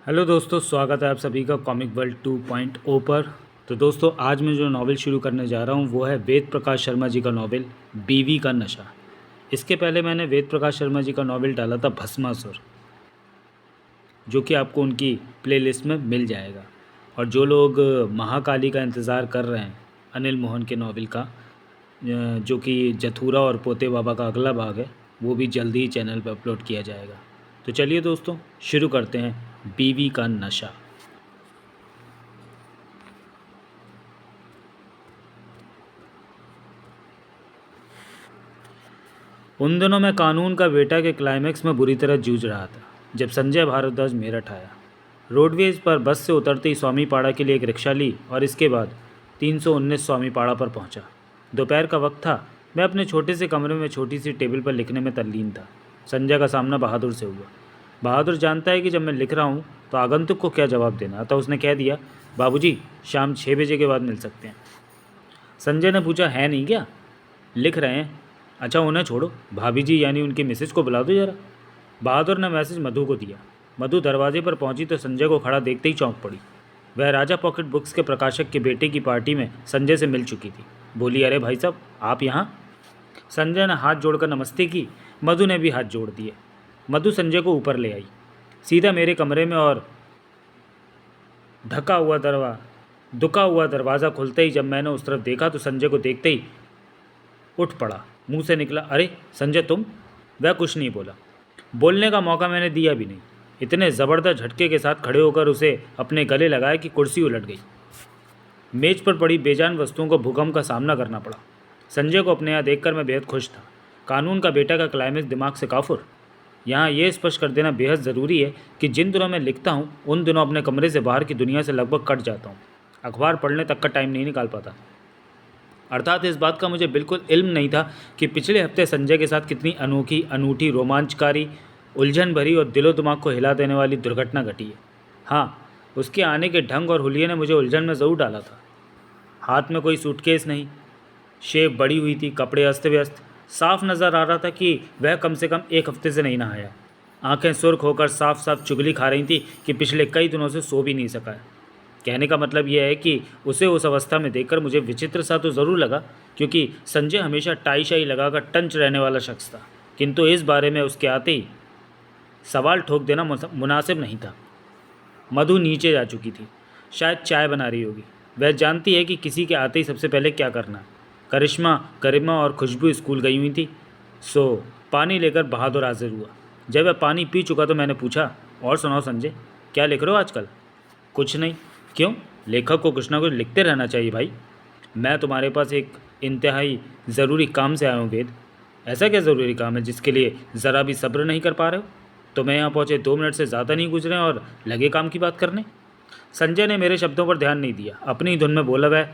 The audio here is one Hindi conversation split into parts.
हेलो दोस्तों, स्वागत है आप सभी का कॉमिक वर्ल्ड 2.0 पर। तो दोस्तों, आज मैं जो नॉवेल शुरू करने जा रहा हूँ वो है वेद प्रकाश शर्मा जी का नॉवेल बीवी का नशा। इसके पहले मैंने वेद प्रकाश शर्मा जी का नॉवेल डाला था भस्मासुर, जो कि आपको उनकी प्लेलिस्ट में मिल जाएगा। और जो लोग महाकाली का इंतज़ार कर रहे हैं अनिल मोहन के नॉवेल का, जो कि जथुरा और पोते बाबा का अगला भाग है, वो भी जल्दी ही चैनल पर अपलोड किया जाएगा। तो चलिए दोस्तों, शुरू करते हैं बीवी का नशा। उन दिनों मैं कानून का बेटा के क्लाइमैक्स में बुरी तरह जूझ रहा था जब संजय भारद्वाज मेरठ आया। रोडवेज पर बस से उतरते ही स्वामीपाड़ा के लिए एक रिक्शा ली और इसके बाद 319 स्वामीपाड़ा पर पहुंचा। दोपहर का वक्त था। मैं अपने छोटे से कमरे में छोटी सी टेबल पर लिखने में तल्लीन था। संजय का सामना बहादुर से हुआ। बहादुर जानता है कि जब मैं लिख रहा हूँ तो आगंतुक को क्या जवाब देना, अतः उसने कह दिया, बाबूजी शाम 6 बजे के बाद मिल सकते हैं। संजय ने पूछा, है नहीं क्या? लिख रहे हैं। अच्छा, उन्हें छोड़ो, भाभी जी यानी उनकी मिसेज को बुला दो जरा। बहादुर ने मैसेज मधु को दिया। मधु दरवाजे पर पहुंची तो संजय को खड़ा देखते ही चौंक पड़ी। वह राजा पॉकेट बुक्स के प्रकाशक के बेटे की पार्टी में संजय से मिल चुकी थी। बोली, अरे भाई साहब, आप यहाँ? संजय ने हाथ जोड़कर नमस्ते की। मधु ने भी हाथ जोड़ दिए। मधु संजय को ऊपर ले आई, सीधा मेरे कमरे में, और दुका हुआ दरवाज़ा खुलते ही जब मैंने उस तरफ देखा तो संजय को देखते ही उठ पड़ा। मुंह से निकला, अरे संजय तुम? वह कुछ नहीं बोला। बोलने का मौका मैंने दिया भी नहीं। इतने ज़बरदस्त झटके के साथ खड़े होकर उसे अपने गले लगाया कि कुर्सी उलट गई। मेज पर पड़ी बेजान वस्तुओं को भूकंप का सामना करना पड़ा। संजय को अपने यहाँ देखकर मैं बेहद खुश था। कानून का बेटा का क्लाइमेक्स दिमाग से काफुर। यहाँ ये स्पष्ट कर देना बेहद ज़रूरी है कि जिन दिनों मैं लिखता हूँ उन दिनों अपने कमरे से बाहर की दुनिया से लगभग कट जाता हूँ। अखबार पढ़ने तक का टाइम नहीं निकाल पाता। अर्थात इस बात का मुझे बिल्कुल इल्म नहीं था कि पिछले हफ्ते संजय के साथ कितनी अनोखी, अनूठी, रोमांचकारी, उलझन भरी और दिलो दिमाग को हिला देने वाली दुर्घटना घटी है। हाँ, उसके आने के ढंग और हुलिये ने मुझे उलझन में ज़रूर डाला था। हाथ में कोई सूटकेस नहीं, शेव बड़ी हुई थी, कपड़े अस्त व्यस्त। साफ नज़र आ रहा था कि वह कम से कम एक हफ्ते से नहीं नहाया। आंखें सुर्ख होकर साफ साफ चुगली खा रही थी कि पिछले कई दिनों से सो भी नहीं सका है। कहने का मतलब यह है कि उसे उस अवस्था में देखकर मुझे विचित्र सा तो ज़रूर लगा, क्योंकि संजय हमेशा टाई शाई लगाकर टंच रहने वाला शख्स था। किंतु इस बारे में उसके आते ही सवाल ठोक देना मुनासिब नहीं था। मधु नीचे जा चुकी थी, शायद चाय बना रही होगी। वह जानती है कि किसी के आते ही सबसे पहले क्या करना है। करिश्मा और खुशबू स्कूल गई हुई थी, सो पानी लेकर बहादुर हाजिर हुआ। जब वह पानी पी चुका तो मैंने पूछा, और सुनाओ संजय, क्या लिख रहे हो आजकल? कुछ नहीं। क्यों? लेखक को कुछ ना कुछ लिखते रहना चाहिए भाई। मैं तुम्हारे पास एक इंतहाई ज़रूरी काम से आया हूँ वेद। ऐसा क्या ज़रूरी काम है जिसके लिए ज़रा भी सब्र नहीं कर पा रहे हो? तो मैं यहाँ पहुँचे 2 मिनट से ज़्यादा नहीं गुजरे और लगे काम की बात करने। संजय ने मेरे शब्दों पर ध्यान नहीं दिया, अपनी ही धुन में बोला, वह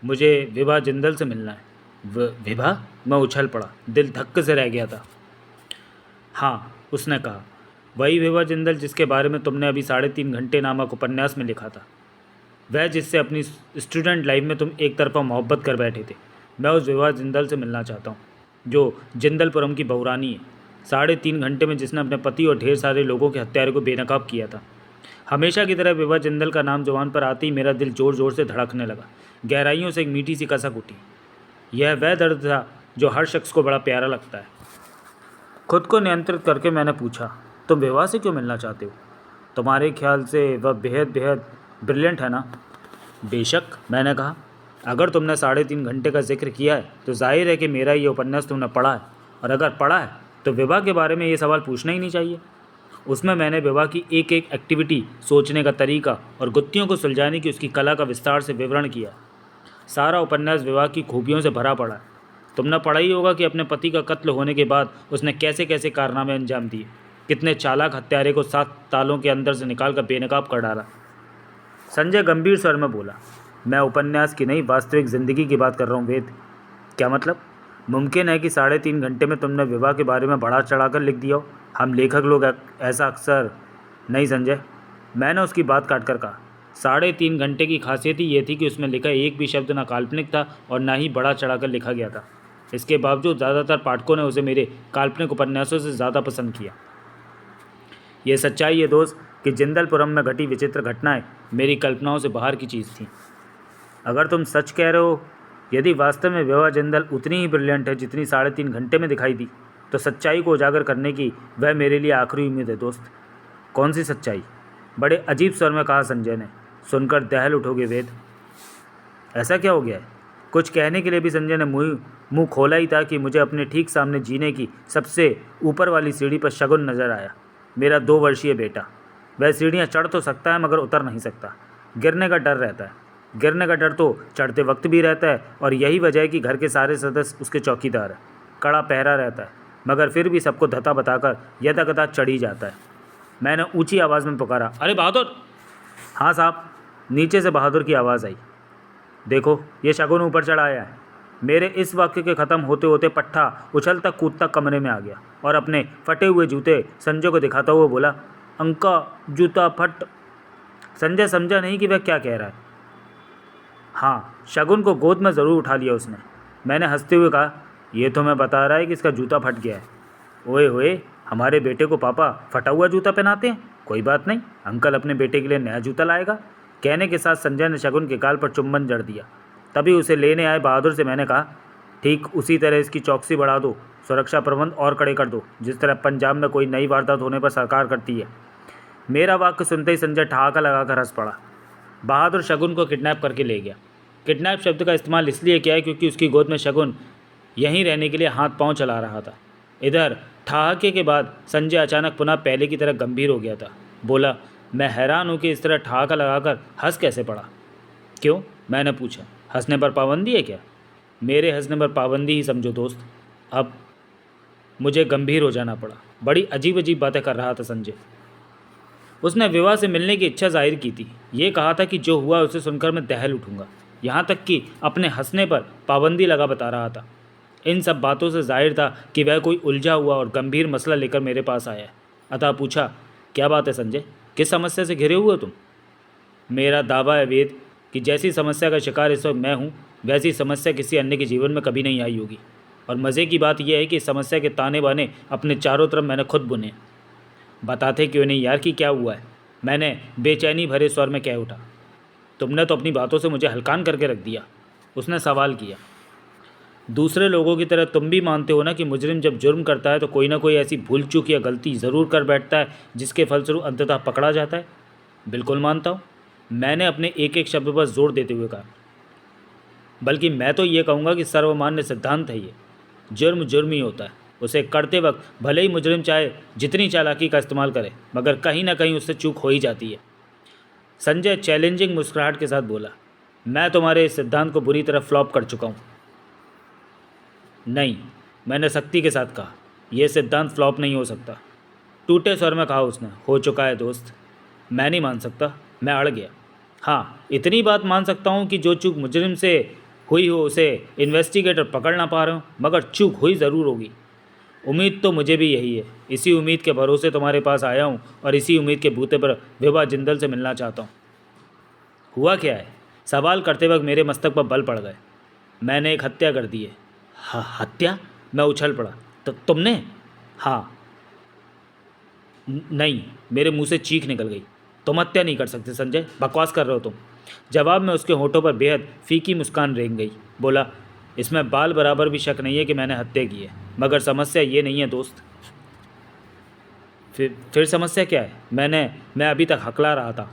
मुझे विभा जिंदल से मिलना है। विभा? मैं उछल पड़ा, दिल धक्के से रह गया था। हाँ, उसने कहा, वही विभा जिंदल जिसके बारे में तुमने अभी 3.5 घंटे नामक उपन्यास में लिखा था। वह जिससे अपनी स्टूडेंट लाइफ में तुम एक तरफा मोहब्बत कर बैठे थे। मैं उस विभा जिंदल से मिलना चाहता हूँ जो जिंदलपुरम की बहुरानी है। 3.5 घंटे में जिसने अपने पति और ढेर सारे लोगों के हत्यारे को बेनकाब किया था। हमेशा की तरह विभा जिंदल का नाम जुबान पर आते ही मेरा दिल ज़ोर ज़ोर से धड़कने लगा। गहराइयों से एक मीठी सी कसक उठी। यह वह दर्द था जो हर शख्स को बड़ा प्यारा लगता है। खुद को नियंत्रित करके मैंने पूछा, तुम विभा से क्यों मिलना चाहते हो? तुम्हारे ख्याल से वह बेहद बेहद ब्रिलियंट है ना? बेशक, मैंने कहा। अगर तुमने 3.5 घंटे का जिक्र किया है तो जाहिर है कि मेरा ये उपन्यास तुमने पढ़ा है, और अगर पढ़ा है तो विभा के बारे में ये सवाल पूछना ही नहीं चाहिए। उसमें मैंने विभा की एक एक एक्टिविटी, सोचने का तरीका और गुत्थियों को सुलझाने की उसकी कला का विस्तार से विवरण किया। सारा उपन्यास विभा की खूबियों से भरा पड़ा है। तुमने पढ़ा ही होगा कि अपने पति का कत्ल होने के बाद उसने कैसे कैसे कारनामे अंजाम दिए, कितने चालाक हत्यारे को 7 तालों के अंदर से निकाल कर बेनकाब कर डाला। संजय गंभीर स्वर में बोला, मैं उपन्यास की नहीं, वास्तविक ज़िंदगी की बात कर रहा हूँ वेद। क्या मतलब? मुमकिन है कि 3.5 घंटे में तुमने विवाह के बारे में बढ़ा चढ़ाकर लिख दिया हो। हम लेखक लोग ऐसा अक्सर। नहीं संजय, मैंने उसकी बात काट कर कहा। 3.5 घंटे की खासियत ही ये थी कि उसमें लिखा एक भी शब्द ना काल्पनिक था और ना ही बढ़ा चढ़ाकर लिखा गया था। इसके बावजूद ज़्यादातर पाठकों ने उसे मेरे काल्पनिक उपन्यासों से ज़्यादा पसंद किया। यह सच्चाई है दोस्त, कि जिंदलपुरम में घटी विचित्र घटनाएं मेरी कल्पनाओं से बाहर की चीज़ थी। अगर तुम सच कह रहे हो, यदि वास्तव में विभा जिंदल उतनी ही ब्रिलियंट है जितनी 3.5 घंटे में दिखाई दी, तो सच्चाई को उजागर करने की वह मेरे लिए आखिरी उम्मीद है दोस्त। कौन सी सच्चाई? बड़े अजीब स्वर में कहा संजय ने। सुनकर दहल उठोगे वेद। ऐसा क्या हो गया है? कुछ कहने के लिए भी संजय ने मुंह खोला ही था कि मुझे अपने ठीक सामने जीने की सबसे ऊपर वाली सीढ़ी पर शगुन नजर आया, मेरा 2 वर्षीय बेटा। वह सीढ़ियाँ चढ़ तो सकता है मगर उतर नहीं सकता। गिरने का डर रहता है। गिरने का डर तो चढ़ते वक्त भी रहता है, और यही वजह है कि घर के सारे सदस्य उसके चौकीदार हैं। कड़ा पहरा रहता है, मगर फिर भी सबको धता बताकर यथाकथा चढ़ ही जाता है। मैंने ऊंची आवाज़ में पुकारा, अरे बहादुर! हाँ साहब। नीचे से बहादुर की आवाज़ आई। देखो, ये शगुन ऊपर चढ़ा आया है। मेरे इस वाक्य के ख़त्म होते होते पट्टा उछलता कूदता कमरे में आ गया और अपने फटे हुए जूते संजय को दिखाता हुआ बोला, अंका जूता फट। संजय समझा नहीं कि वह क्या कह रहा है। हाँ, शगुन को गोद में ज़रूर उठा लिया उसने। मैंने हंसते हुए कहा, ये तो मैं बता रहा है कि इसका जूता फट गया है। ओए होए, हमारे बेटे को पापा फटा हुआ जूता पहनाते हैं? कोई बात नहीं, अंकल अपने बेटे के लिए नया जूता लाएगा। कहने के साथ संजय ने शगुन के गाल पर चुंबन जड़ दिया। तभी उसे लेने आए बहादुर से मैंने कहा, ठीक उसी तरह इसकी चौकसी बढ़ा दो, सुरक्षा प्रबंध और कड़े कर दो, जिस तरह पंजाब में कोई नई वारदात होने पर सरकार करती है। मेरा वाक्य सुनते ही संजय ठहाका लगाकर हंस पड़ा। बहादुर शगुन को किडनैप करके ले गया। किडनैप शब्द का इस्तेमाल इसलिए किया है क्योंकि उसकी गोद में शगुन यहीं रहने के लिए हाथ पांव चला रहा था। इधर ठहाके के बाद संजय अचानक पुनः पहले की तरह गंभीर हो गया था। बोला, मैं हैरान हूँ कि इस तरह ठहाका लगाकर हंस कैसे पड़ा। क्यों? मैंने पूछा। हंसने पर पाबंदी है क्या? मेरे हंसने पर पाबंदी ही समझो दोस्त। अब मुझे गंभीर हो जाना पड़ा। बड़ी अजीब अजीब बातें कर रहा था संजय। उसने विवाह से मिलने की इच्छा जाहिर की थी। ये कहा था कि जो हुआ उसे सुनकर मैं दहल उठूंगा। यहाँ तक कि अपने हंसने पर पाबंदी लगा बता रहा था। इन सब बातों से जाहिर था कि वह कोई उलझा हुआ और गंभीर मसला लेकर मेरे पास आया है। अतः पूछा, क्या बात है संजय? किस समस्या से घिरे हुए हो तुम? मेरा दावा है वेद कि जैसी समस्या का शिकार इस वक्त मैं हूँ, वैसी समस्या किसी अन्य के जीवन में कभी नहीं आई होगी। और मज़े की बात यह है कि इस समस्या के ताने बाने अपने चारों तरफ मैंने खुद बुने। बताते क्यों नहीं यार कि क्या हुआ है? मैंने बेचैनी भरे स्वर में कह उठा। तुमने तो अपनी बातों से मुझे हलकान करके रख दिया। उसने सवाल किया। दूसरे लोगों की तरह तुम भी मानते हो ना कि मुजरिम जब जुर्म करता है तो कोई ना कोई ऐसी भूल चूक या गलती ज़रूर कर बैठता है जिसके फलस्वरूप अंततः पकड़ा जाता है? बिल्कुल मानता हूँ, मैंने अपने एक एक शब्द पर जोर देते हुए कहा। बल्कि मैं तो ये कहूँगा कि सर्वमान्य सिद्धांत है ये, जुर्म जुर्म ही होता है। उसे करते वक्त भले ही मुजरिम चाहे जितनी चालाकी का इस्तेमाल करे, मगर कहीं ना कहीं उससे चूक हो ही जाती है। संजय चैलेंजिंग मुस्कुराहट के साथ बोला, मैं तुम्हारे इस सिद्धांत को बुरी तरह फ्लॉप कर चुका हूँ। नहीं, मैंने सख्ती के साथ कहा, यह सिद्धांत फ्लॉप नहीं हो सकता। टूटे स्वर में कहा उसने, हो चुका है दोस्त। मैं नहीं मान सकता। मैं अड़ गया। हाँ, इतनी बात मान सकता हूँ कि जो चूक मुजरिम से हुई हो उसे इन्वेस्टिगेटर पकड़ ना पा रहे हो, मगर चूक हुई ज़रूर होगी। उम्मीद तो मुझे भी यही है। इसी उम्मीद के भरोसे तुम्हारे पास आया हूँ और इसी उम्मीद के बूते पर विभा जिंदल से मिलना चाहता हूँ। हुआ क्या है? सवाल करते वक्त मेरे मस्तक पर बल पड़ गए। मैंने एक हत्या कर दी है। हत्या? मैं उछल पड़ा। तो तुमने? हाँ। नहीं, मेरे मुंह से चीख निकल गई। तुम हत्या नहीं कर सकते संजय, बकवास कर रहे हो तुम। जवाब में उसके होठों पर बेहद फीकी मुस्कान रेंग गई। बोला, इसमें बाल बराबर भी शक नहीं है कि मैंने हत्या की है, मगर समस्या ये नहीं है दोस्त। फिर समस्या क्या है? मैं अभी तक हकला रहा था।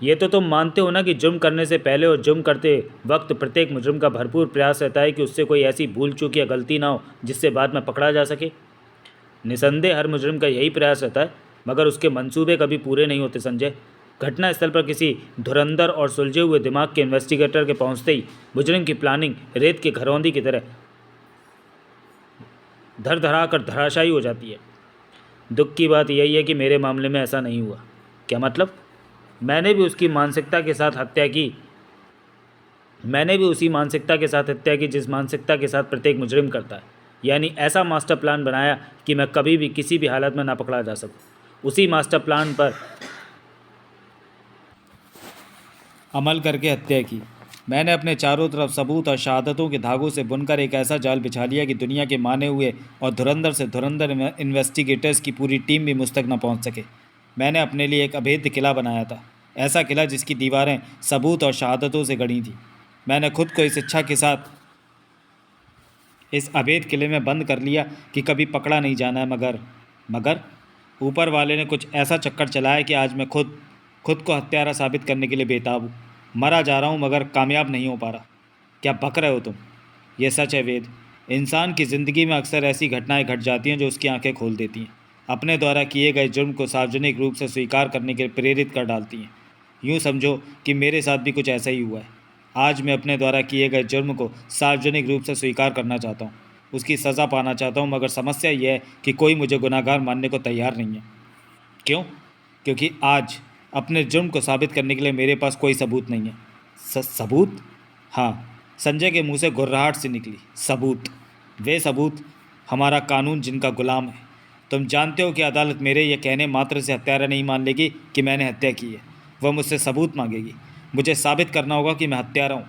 ये तो तुम मानते हो ना कि जुर्म करने से पहले और जुर्म करते वक्त प्रत्येक मुजरिम का भरपूर प्रयास रहता है कि उससे कोई ऐसी भूल चूक या गलती ना हो जिससे बाद में पकड़ा जा सके। निसंदेह हर मुजरिम का यही प्रयास रहता है, मगर उसके मंसूबे कभी पूरे नहीं होते संजय। घटनास्थल पर किसी धुरंधर और सुलझे हुए दिमाग के इन्वेस्टिगेटर के पहुंचते ही मुजरिम की प्लानिंग रेत के घरौंदी की तरह धर धरा कर धराशायी हो जाती है। दुख की बात यही है कि मेरे मामले में ऐसा नहीं हुआ। क्या मतलब? मैंने भी उसी मानसिकता के साथ हत्या की जिस मानसिकता के साथ प्रत्येक मुजरिम करता है। यानी ऐसा मास्टर प्लान बनाया कि मैं कभी भी किसी भी हालत में ना पकड़ा जा सकूं। उसी मास्टर प्लान पर अमल करके हत्या की। मैंने अपने चारों तरफ सबूत और शहादतों के धागों से बुनकर एक ऐसा जाल बिछा लिया कि दुनिया के माने हुए और धुरंधर से धुरंधर इन्वेस्टिगेटर्स की पूरी टीम भी मुझ तक न पहुंच सके। मैंने अपने लिए एक अभेद्य किला बनाया था, ऐसा किला जिसकी दीवारें सबूत और शहादतों से गढ़ी थी। मैंने खुद को इस इच्छा के साथ इस अभेद किले में बंद कर लिया कि कभी पकड़ा नहीं जाना है। मगर ऊपर वाले ने कुछ ऐसा चक्कर चलाया कि आज मैं खुद को हत्यारा साबित करने के लिए बेताब हूँ। मरा जा रहा हूँ मगर कामयाब नहीं हो पा रहा। क्या बक रहे हो तुम? यह सच है वेद। इंसान की ज़िंदगी में अक्सर ऐसी घटनाएं घट जाती हैं जो उसकी आंखें खोल देती हैं, अपने द्वारा किए गए जुर्म को सार्वजनिक रूप से स्वीकार करने के लिए प्रेरित कर डालती हैं। यूँ समझो कि मेरे साथ भी कुछ ऐसा ही हुआ है। आज मैं अपने द्वारा किए गए जुर्म को सार्वजनिक रूप से स्वीकार करना चाहता हूँ, उसकी सज़ा पाना चाहता हूँ, मगर समस्या यह है कि कोई मुझे गुनहगार मानने को तैयार नहीं है। क्यों? क्योंकि आज अपने जुर्म को साबित करने के लिए मेरे पास कोई सबूत नहीं है। सबूत? हाँ, संजय के मुंह से घुर्राहट सी निकली। सबूत? वे सबूत हमारा कानून जिनका गुलाम है। तुम जानते हो कि अदालत मेरे यह कहने मात्र से हत्यारा नहीं मान लेगी कि मैंने हत्या की है, वह मुझसे सबूत मांगेगी। मुझे साबित करना होगा कि मैं हत्यारा हूँ।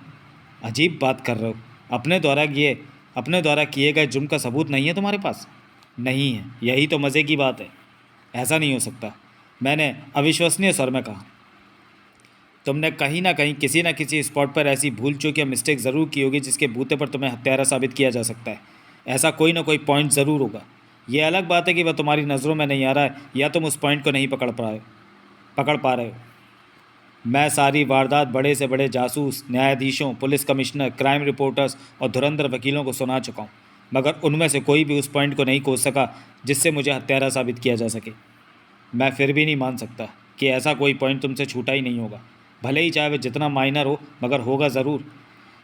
अजीब बात कर रहे हो। अपने द्वारा किए गए जुर्म का सबूत नहीं है तुम्हारे पास? नहीं है, यही तो मज़े की बात है। ऐसा नहीं हो सकता, मैंने अविश्वसनीय स्वर में कहा। तुमने कहीं ना कहीं किसी न किसी स्पॉट पर ऐसी भूल चूक या मिस्टेक ज़रूर की होगी जिसके बूते पर तुम्हें हत्यारा साबित किया जा सकता है। ऐसा कोई ना कोई पॉइंट ज़रूर होगा। यह अलग बात है कि वह तुम्हारी नज़रों में नहीं आ रहा है या तुम उस पॉइंट को नहीं पकड़ पा रहे हो। मैं सारी वारदात बड़े से बड़े जासूस, न्यायाधीशों, पुलिस कमिश्नर, क्राइम रिपोर्टर्स और धुरंधर वकीलों को सुना चुका हूँ, मगर उनमें से कोई भी उस पॉइंट को नहीं खोज सका जिससे मुझे हत्यारा साबित किया जा सके। मैं फिर भी नहीं मान सकता कि ऐसा कोई पॉइंट तुमसे छूटा ही नहीं होगा, भले ही चाहे वह जितना माइनर हो, मगर होगा ज़रूर।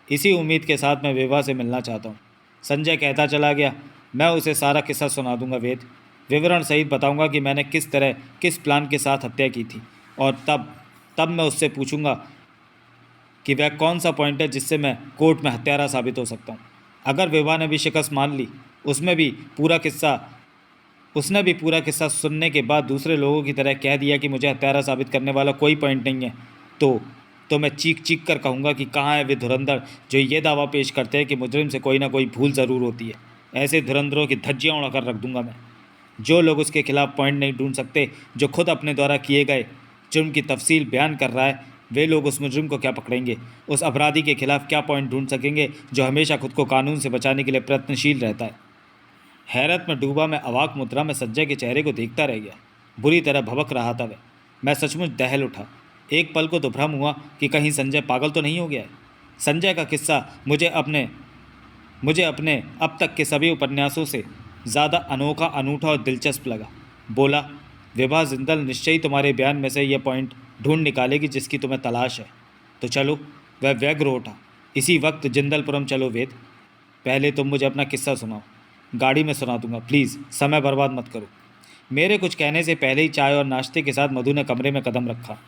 इसी उम्मीद के साथ मैं विभा से मिलना चाहता हूँ। संजय कहता चला गया। मैं उसे सारा किस्सा सुना दूंगा वेद, विवरण सहित बताऊंगा कि मैंने किस प्लान के साथ हत्या की थी, और तब मैं उससे पूछूंगा कि वह कौन सा पॉइंट है जिससे मैं कोर्ट में हत्यारा साबित हो सकता हूँ। अगर विभा ने भी शिकस्त मान ली, उसने भी पूरा किस्सा सुनने के बाद दूसरे लोगों की तरह कह दिया कि मुझे हत्यारा साबित करने वाला कोई पॉइंट नहीं है, तो मैं चीख कर कहूँगा कि कहाँ है वे धुरंधर जो ये दावा पेश करते हैं कि मुजरिम से कोई ना कोई भूल ज़रूर होती है। ऐसे धुरंधरों की धज्जियाँ उड़ाकर रख दूंगा मैं। जो लोग उसके खिलाफ पॉइंट नहीं ढूंढ सकते, जो खुद अपने द्वारा किए गए जुर्म की तफसील बयान कर रहा है, वे लोग उस मुजरिम को क्या पकड़ेंगे? उस अपराधी के खिलाफ क्या पॉइंट ढूंढ सकेंगे जो हमेशा खुद को कानून से बचाने के लिए प्रयत्नशील रहता है? हैरत में डूबा मैं अवाक मुद्रा में संजय के चेहरे को देखता रह गया। बुरी तरह भभक रहा था वह। मैं सचमुच दहल उठा। एक पल को तो भ्रम हुआ कि कहीं संजय पागल तो नहीं हो गया है। संजय का किस्सा मुझे अपने अब तक के सभी उपन्यासों से ज़्यादा अनोखा, अनूठा और दिलचस्प लगा। बोला, विभा जिंदल निश्चय ही तुम्हारे बयान में से यह पॉइंट ढूंढ निकालेगी जिसकी तुम्हें तलाश है। तो चलो। वह व्यग्र उठा। इसी वक्त जिंदलपुरम चलो वेद। पहले तुम मुझे अपना किस्सा सुनाओ। गाड़ी में सुना दूंगा, प्लीज़ समय बर्बाद मत करो। मेरे कुछ कहने से पहले ही चाय और नाश्ते के साथ मधु ने कमरे में कदम रखा।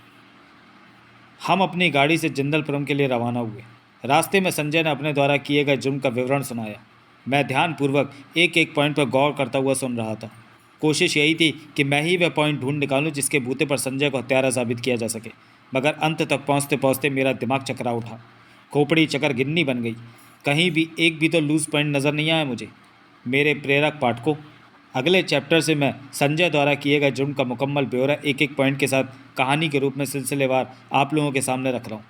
हम अपनी गाड़ी से जिंदलपुरम के लिए रवाना हुए। रास्ते में संजय ने अपने द्वारा किए गए जुर्म का विवरण सुनाया। मैं ध्यानपूर्वक एक एक पॉइंट पर गौर करता हुआ सुन रहा था। कोशिश यही थी कि मैं ही वह पॉइंट ढूंढ निकालूं जिसके बूते पर संजय को हत्यारा साबित किया जा सके, मगर अंत तक पहुंचते पहुंचते मेरा दिमाग चकरा उठा। खोपड़ी चकर गिन्नी बन गई। कहीं भी एक भी तो लूज़ पॉइंट नज़र नहीं आया मुझे। मेरे प्रेरक पाठकों, अगले चैप्टर से मैं संजय द्वारा किए गए जुर्म का मुकम्मल ब्यौरा एक एक पॉइंट के साथ कहानी के रूप में सिलसिलेवार आप लोगों के सामने रख रहा हूँ,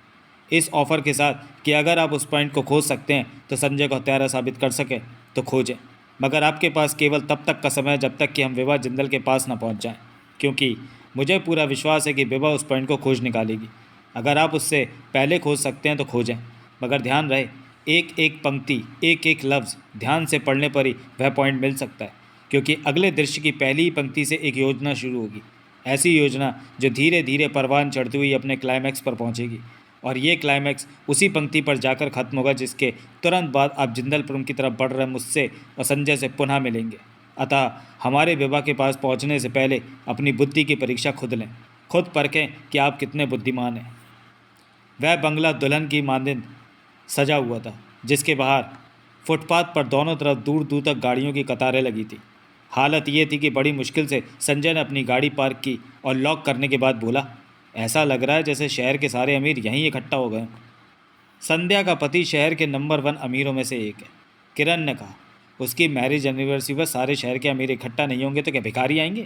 इस ऑफ़र के साथ कि अगर आप उस पॉइंट को खोज सकते हैं तो संजय को हत्यारा साबित कर सकें तो खोजें, मगर आपके पास केवल तब तक का समय है जब तक कि हम विभा जिंदल के पास ना पहुंच जाएं, क्योंकि मुझे पूरा विश्वास है कि विभा उस पॉइंट को खोज निकालेगी। अगर आप उससे पहले खोज सकते हैं तो खोजें, मगर ध्यान रहे, एक एक पंक्ति, एक एक लफ्ज़ ध्यान से पढ़ने पर ही वह पॉइंट मिल सकता है, क्योंकि अगले दृश्य की पहली ही पंक्ति से एक योजना शुरू होगी। ऐसी योजना जो धीरे धीरे परवान चढ़ती हुई अपने क्लाइमैक्स पर पहुंचेगी, और ये क्लाइमैक्स उसी पंक्ति पर जाकर ख़त्म होगा जिसके तुरंत बाद आप जिंदलपुरम की तरफ बढ़ रहे मुझसे और संजय से पुनः मिलेंगे। अतः हमारे विभा के पास पहुंचने से पहले अपनी बुद्धि की परीक्षा खुद लें, खुद परखें कि आप कितने बुद्धिमान हैं। वह बंगला दुल्हन की मानद सजा हुआ था, जिसके बाहर फुटपाथ पर दोनों तरफ दूर दूर तक गाड़ियों की कतारें लगी थी। हालत ये थी कि बड़ी मुश्किल से संजय ने अपनी गाड़ी पार्क की और लॉक करने के बाद बोला, ऐसा लग रहा है जैसे शहर के सारे अमीर यहीं इकट्ठा हो गए। संध्या का पति शहर के नंबर 1 अमीरों में से एक है, किरण ने कहा। उसकी मैरिज एनिवर्सरी पर सारे शहर के अमीर इकट्ठा नहीं होंगे तो क्या भिखारी आएंगे?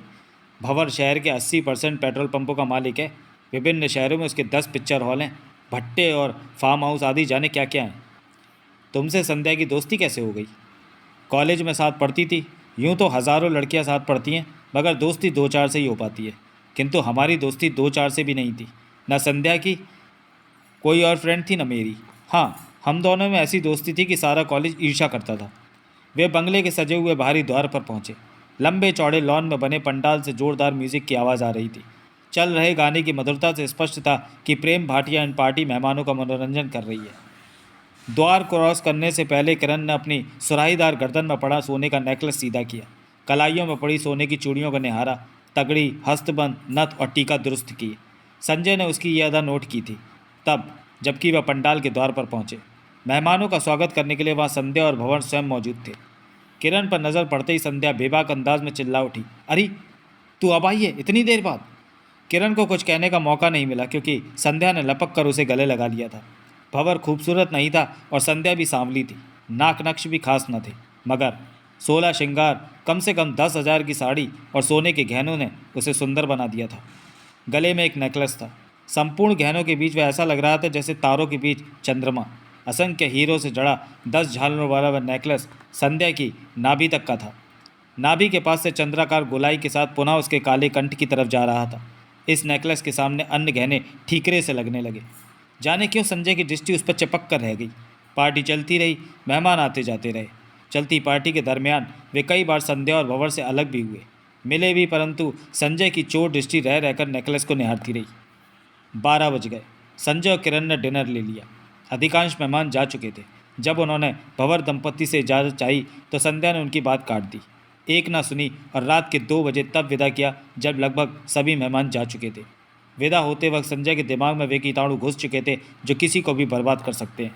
भंवर शहर के 80% पेट्रोल पंपों का मालिक है। विभिन्न शहरों में उसके 10 पिक्चर हॉल हैं, भट्टे और फार्म हाउस आदि जाने क्या क्या हैं। तुमसे संध्या की दोस्ती कैसे हो गई? कॉलेज में साथ पढ़ती थी। यूँ तो हज़ारों लड़कियां साथ पढ़ती हैं, मगर दोस्ती 2-4 से ही हो पाती है। किंतु हमारी दोस्ती 2-4 से भी नहीं थी। न संध्या की कोई और फ्रेंड थी न मेरी। हाँ, हम दोनों में ऐसी दोस्ती थी कि सारा कॉलेज ईर्ष्या करता था। वे बंगले के सजे हुए बाहरी द्वार पर पहुंचे। लंबे चौड़े लॉन में बने पंडाल से जोरदार म्यूजिक की आवाज़ आ रही थी। चल रहे गाने की मधुरता से स्पष्ट था कि प्रेम भाटिया इन पार्टी मेहमानों का मनोरंजन कर रही है। द्वार क्रॉस करने से पहले किरण ने अपनी सुराहीदार गर्दन में पड़ा सोने का नेकलेस सीधा किया, कलाइयों में पड़ी सोने की चूड़ियों को निहारा, तगड़ी, हस्तबंद, नथ और टीका दुरुस्त किए। संजय ने उसकी यह अदा नोट की थी तब जबकि वह पंडाल के द्वार पर पहुंचे। मेहमानों का स्वागत करने के लिए वहां संध्या और भंवर स्वयं मौजूद थे। किरण पर नज़र पड़ते ही संध्या बेबाक अंदाज में चिल्ला उठी, अरे तू अब आई है इतनी देर बाद? किरण को कुछ कहने का मौका नहीं मिला क्योंकि संध्या ने लपक कर उसे गले लगा लिया था। भंवर खूबसूरत नहीं था और संध्या भी सांवली थी। नाक नक्श भी खास न थे, मगर 16 श्रृंगार, कम से कम 10,000 की साड़ी और सोने के गहनों ने उसे सुंदर बना दिया था। गले में एक नेकलेस था। संपूर्ण गहनों के बीच वह ऐसा लग रहा था जैसे तारों के बीच चंद्रमा। असंख्य हीरों से जड़ा 10 झालरों वाला वह नेकलेस संध्या की नाभि तक का था। नाभि के पास से चंद्राकार गोलाई के साथ पुनः उसके काले कंठ की तरफ जा रहा था। इस नेकलेस के सामने अन्य गहने ठीकरे से लगने लगे। जाने क्यों संजय की दृष्टि उस पर चिपक कर रह गई। पार्टी चलती रही, मेहमान आते जाते रहे। चलती पार्टी के दरमियान वे कई बार संध्या और भंवर से अलग भी हुए, मिले भी, परंतु संजय की चोर दृष्टि रह रहकर नेकलेस को निहारती रही। 12 बज गए। संजय और किरण ने डिनर ले लिया। अधिकांश मेहमान जा चुके थे। जब उन्होंने भंवर दंपत्ति से इजाज़त चाही तो संध्या ने उनकी बात काट दी, एक ना सुनी और रात के 2 बजे तब विदा किया जब लगभग सभी मेहमान जा चुके थे। विदा होते वक्त संजय के दिमाग में वे कीटाणु घुस चुके थे जो किसी को भी बर्बाद कर सकते हैं।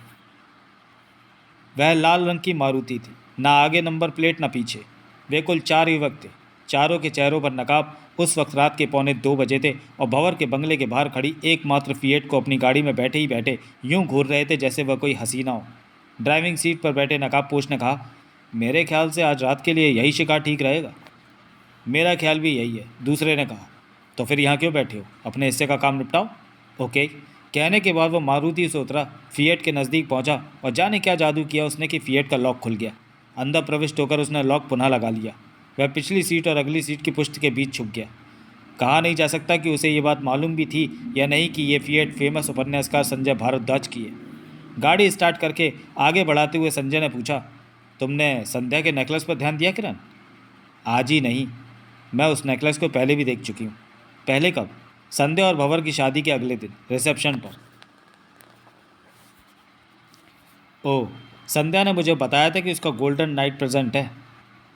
वह लाल रंग की मारुति थी, ना आगे नंबर प्लेट न पीछे। वे कुल 4 युवक थे। चारों के चेहरों पर नकाब। उस वक्त रात के 1:45 बजे थे और भंवर के बंगले के बाहर खड़ी एकमात्र फिएट को अपनी गाड़ी में बैठे ही बैठे यूं घूर रहे थे जैसे वह कोई हसीना हो। ड्राइविंग सीट पर बैठे नकाबपोश ने कहा, मेरे ख्याल से आज रात के लिए यही शिकार ठीक रहेगा। मेरा ख्याल भी यही है, दूसरे ने कहा। तो फिर यहाँ क्यों बैठे हो? अपने हिस्से का काम निपटाओ। ओके। कहने के बाद वो मारुति से उतरा, फिएट के नज़दीक पहुंचा और जाने क्या जादू किया उसने कि फिएट का लॉक खुल गया। अंदर प्रविष्ट होकर उसने लॉक पुनः लगा लिया। वह पिछली सीट और अगली सीट की पुष्ट के बीच छुप गया। कहा नहीं जा सकता कि उसे ये बात मालूम भी थी या नहीं कि ये फिएट फेमस उपन्यासकार संजय भारद्वाज की है। गाड़ी स्टार्ट करके आगे बढ़ाते हुए संजय ने पूछा, तुमने संध्या के नेकलेस पर ध्यान दिया किरण? आज ही नहीं, मैं उस नेकलेस को पहले भी देख चुकी हूँ। पहले कब? संध्या और भंवर की शादी के अगले दिन, रिसेप्शन पर। ओह, संध्या ने मुझे बताया था कि उसका गोल्डन नाइट प्रेजेंट है,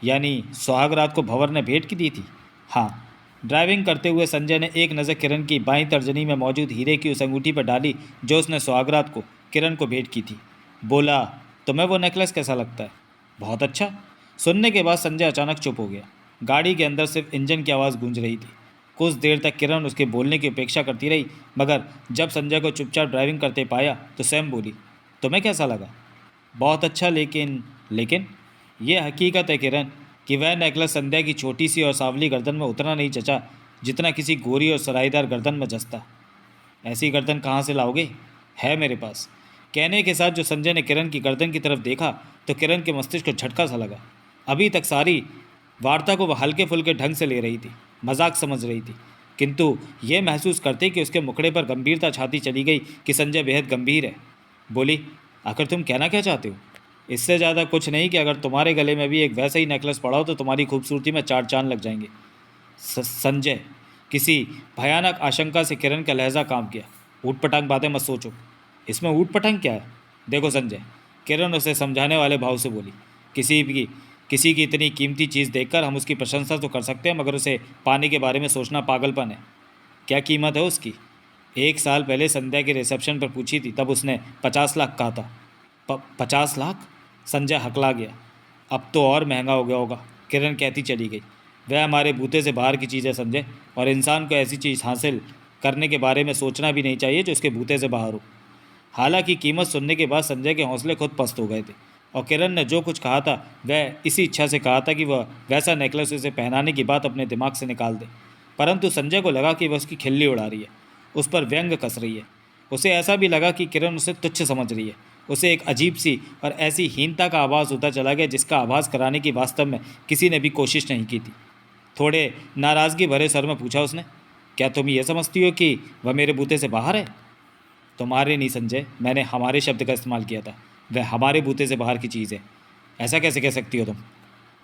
यानी सुहाग रात को भंवर ने भेंट की दी थी। हाँ। ड्राइविंग करते हुए संजय ने एक नज़र किरण की बाईं तर्जनी में मौजूद हीरे की उस अंगूठी पर डाली जो उसने सुहाग रात को किरण को भेंट की थी। बोला, तुम्हें वो नेकलेस कैसा लगता है? बहुत अच्छा। सुनने के बाद संजय अचानक चुप हो गया। गाड़ी के अंदर सिर्फ इंजन की आवाज़ गूंज रही थी। कुछ देर तक किरण उसके बोलने की अपेक्षा करती रही, मगर जब संजय को चुपचाप ड्राइविंग करते पाया तो स्वयं बोली, तुम्हें कैसा लगा? बहुत अच्छा, लेकिन ये हकीकत है किरण कि वह नेकलेस संध्या की छोटी सी और सांवली गर्दन में उतना नहीं जचा जितना किसी गोरी और सराईदार गर्दन में जचता। ऐसी गर्दन कहाँ से लाओगे? है मेरे पास। कहने के साथ जो संजय ने किरण की गर्दन की तरफ देखा तो किरण के मस्तिष्क को झटका सा लगा। अभी तक सारी वार्ता को वह हल्के फुल्के ढंग से ले रही थी, मजाक समझ रही थी, किंतु ये महसूस करते कि उसके मुखड़े पर गंभीरता छाती चली गई कि संजय बेहद गंभीर है। बोली, आखिर तुम कहना क्या चाहते हो? इससे ज़्यादा कुछ नहीं कि अगर तुम्हारे गले में भी एक वैसा ही नेकलेस पड़ा हो तो तुम्हारी खूबसूरती में 4 चांद लग जाएंगे। संजय, किसी भयानक आशंका से किरण का लहजा काम किया। ऊट पटांग बातें मत सोचो। इसमें ऊट पटांग क्या है? देखो संजय, किरण उसे समझाने वाले भाव से बोली, किसी की इतनी कीमती चीज़ देखकर हम उसकी प्रशंसा तो कर सकते हैं, मगर उसे पाने के बारे में सोचना पागलपन है। क्या कीमत है उसकी? 1 साल पहले संध्या के रिसेप्शन पर पूछी थी, तब उसने 50 लाख कहा था। 50 लाख? संजय हकला गया। अब तो और महंगा हो गया होगा, किरण कहती चली गई। वह हमारे बूते से बाहर की चीज़ है संजय, और इंसान को ऐसी चीज़ हासिल करने के बारे में सोचना भी नहीं चाहिए जो उसके बूते से बाहर हो। हालांकि कीमत सुनने के बाद संजय के हौसले खुद पस्त हो गए थे और किरण ने जो कुछ कहा था वह इसी इच्छा से कहा था कि वह वैसा नेकलेस उसे पहनाने की बात अपने दिमाग से निकाल दे। परंतु संजय को लगा कि वह उसकी खिल्ली उड़ा रही है, उस पर व्यंग कस रही है। उसे ऐसा भी लगा कि किरण उसे तुच्छ समझ रही है। उसे एक अजीब सी और ऐसी हीनता का आभास होता चला गया जिसका आभास कराने की वास्तव में किसी ने भी कोशिश नहीं की थी। थोड़े नाराज़गी भरे स्वर में पूछा उसने, क्या तुम ये समझती हो कि वह मेरे बूते से बाहर है? तुम्हारे नहीं संजय, मैंने हमारे शब्द का इस्तेमाल किया था। वह हमारे बूते से बाहर की चीज़ है। ऐसा कैसे कह सकती हो तुम?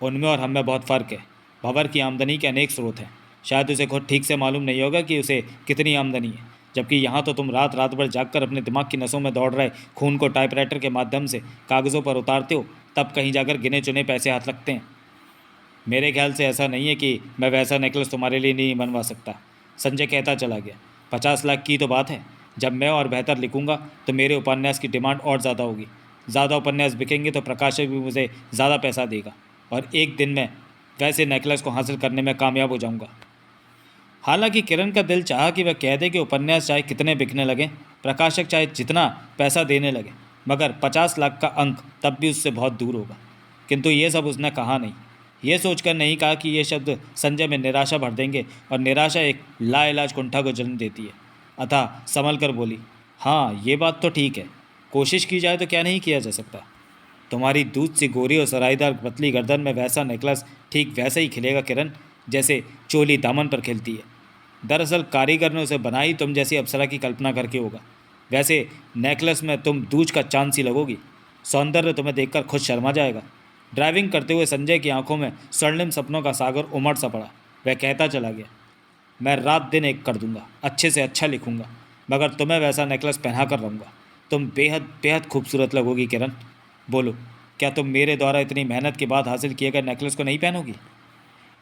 उनमें और हम में बहुत फ़र्क है। भंवर की आमदनी के अनेक स्रोत हैं। शायद उसे खुद ठीक से मालूम नहीं होगा कि उसे कितनी आमदनी है, जबकि यहाँ तो तुम रात रात भर जागकर अपने दिमाग की नसों में दौड़ रहे खून को टाइपराइटर के माध्यम से कागज़ों पर उतारते हो, तब कहीं जाकर गिने चुने पैसे हाथ लगते हैं। मेरे ख्याल से ऐसा नहीं है कि मैं वैसा नेकलेस तुम्हारे लिए नहीं बनवा सकता, संजय कहता चला गया। 50 लाख की तो बात है। जब मैं और बेहतर लिखूंगा तो मेरे उपन्यास की डिमांड और ज़्यादा होगी। ज़्यादा उपन्यास बिकेंगे तो प्रकाशक भी मुझे ज़्यादा पैसा देगा और एक दिन में वैसे नेकलेस को हासिल करने में कामयाब हो जाऊंगा। हालांकि किरण का दिल चाहा कि वह कह दे कि उपन्यास चाहे कितने बिकने लगे, प्रकाशक चाहे जितना पैसा देने लगे, मगर 50 लाख का अंक तब भी उससे बहुत दूर होगा। किंतु ये सब उसने कहा नहीं। ये सोचकर नहीं कहा कि ये शब्द संजय में निराशा भर देंगे और निराशा एक लाइलाज कुंठा को जन्म देती है। अतः संभल कर बोली, हाँ ये बात तो ठीक है, कोशिश की जाए तो क्या नहीं किया जा सकता। तुम्हारी दूध सी गोरी और सराईदार पतली गर्दन में वैसा नेकलेस ठीक वैसे ही खिलेगा किरण, जैसे चोली दामन पर खिलती है। दरअसल कारीगर ने उसे बनाई तुम जैसी अप्सरा की कल्पना करके होगा। वैसे नेकलेस में तुम दूज का चांद सी लगोगी। सौंदर्य तुम्हें देखकर खुद शर्मा जाएगा। ड्राइविंग करते हुए संजय की आंखों में स्वर्णिम सपनों का सागर उमड़ सा पड़ा। वह कहता चला गया, मैं रात दिन एक कर दूंगा, अच्छे से अच्छा लिखूंगा, मगर तुम्हें वैसा नेकलेस पहना कर रहूँगा। तुम बेहद बेहद खूबसूरत लगोगी किरण। बोलो, क्या तुम मेरे द्वारा इतनी मेहनत के बाद हासिल किए गए नेकलेस को नहीं पहनोगी?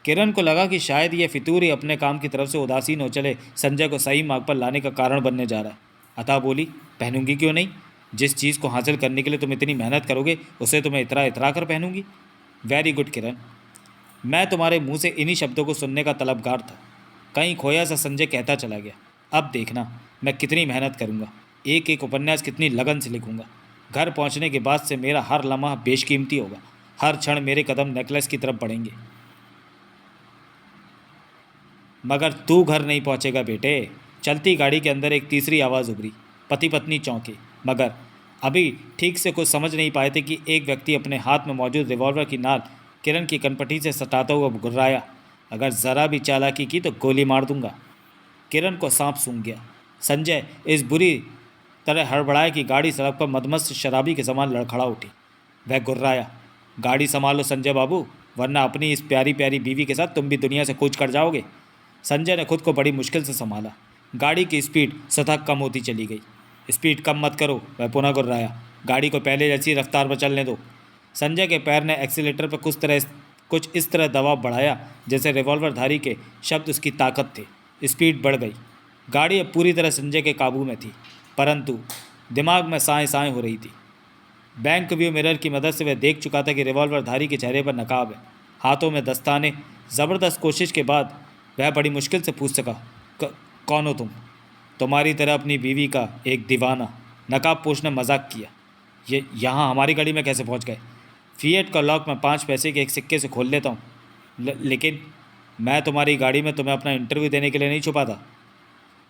किरण को लगा कि शायद ये फितूर ही अपने काम की तरफ से उदासीन हो चले संजय को सही मार्ग पर लाने का कारण बनने जा रहा है। अतः बोली, पहनूंगी क्यों नहीं? जिस चीज़ को हासिल करने के लिए तुम इतनी मेहनत करोगे उसे तुम्हें इतरा इतरा कर पहनूंगी। वेरी गुड किरण, मैं तुम्हारे मुंह से इन्हीं शब्दों को सुनने का तलबगार था। कहीं खोया सा संजय कहता चला गया, अब देखना मैं कितनी मेहनत करूंगा, एक एक उपन्यास कितनी लगन से लिखूंगा। घर पहुंचने के बाद से मेरा हर लम्हा बेशकीमती होगा। हर क्षण मेरे कदम नेकलेस की तरफ बढ़ेंगे। मगर तू घर नहीं पहुंचेगा बेटे। चलती गाड़ी के अंदर एक तीसरी आवाज़ उभरी। पति पत्नी चौंके, मगर अभी ठीक से कुछ समझ नहीं पाए थे कि एक व्यक्ति अपने हाथ में मौजूद रिवॉल्वर की नाल किरण की कनपटी से सटाता हुआ गुर्राया, अगर ज़रा भी चालाकी की तो गोली मार दूंगा। किरण को सांप सूंघ गया। संजय इस बुरी तरह हड़बड़ाया कि गाड़ी सड़क पर मदमस्त शराबी के समान लड़खड़ा उठी। वह गुर्राया, गाड़ी संभालो संजय बाबू, वरना अपनी इस प्यारी प्यारी बीवी के साथ तुम भी दुनिया से कूच कर जाओगे। संजय ने खुद को बड़ी मुश्किल से संभाला। गाड़ी की स्पीड स्वतः कम होती चली गई। स्पीड कम मत करो, वह पुनः गुर्राया, गाड़ी को पहले जैसी रफ्तार पर चलने दो। संजय के पैर ने एक्सीलेटर पर कुछ इस तरह दबाव बढ़ाया जैसे रिवॉल्वरधारी के शब्द उसकी ताकत थे। स्पीड बढ़ गई। गाड़ी अब पूरी तरह संजय के काबू में थी, परंतु दिमाग में साएं साएं हो रही थी। बैंक व्यू मिरर की मदद से वह देख चुका था कि रिवॉल्वरधारी के चेहरे पर नकाब है, हाथों में दस्ताने। ज़बरदस्त कोशिश के बाद वह बड़ी मुश्किल से पूछ सका, कौन हो तुम? तुम्हारी तरह अपनी बीवी का एक दीवाना। नकाबपोश ने मजाक किया, ये यहाँ हमारी गाड़ी में कैसे पहुँच गए? फिएट का लॉक मैं 5 पैसे के एक सिक्के से खोल लेता हूँ। लेकिन मैं तुम्हारी गाड़ी में तुम्हें अपना इंटरव्यू देने के लिए नहीं छुपा था।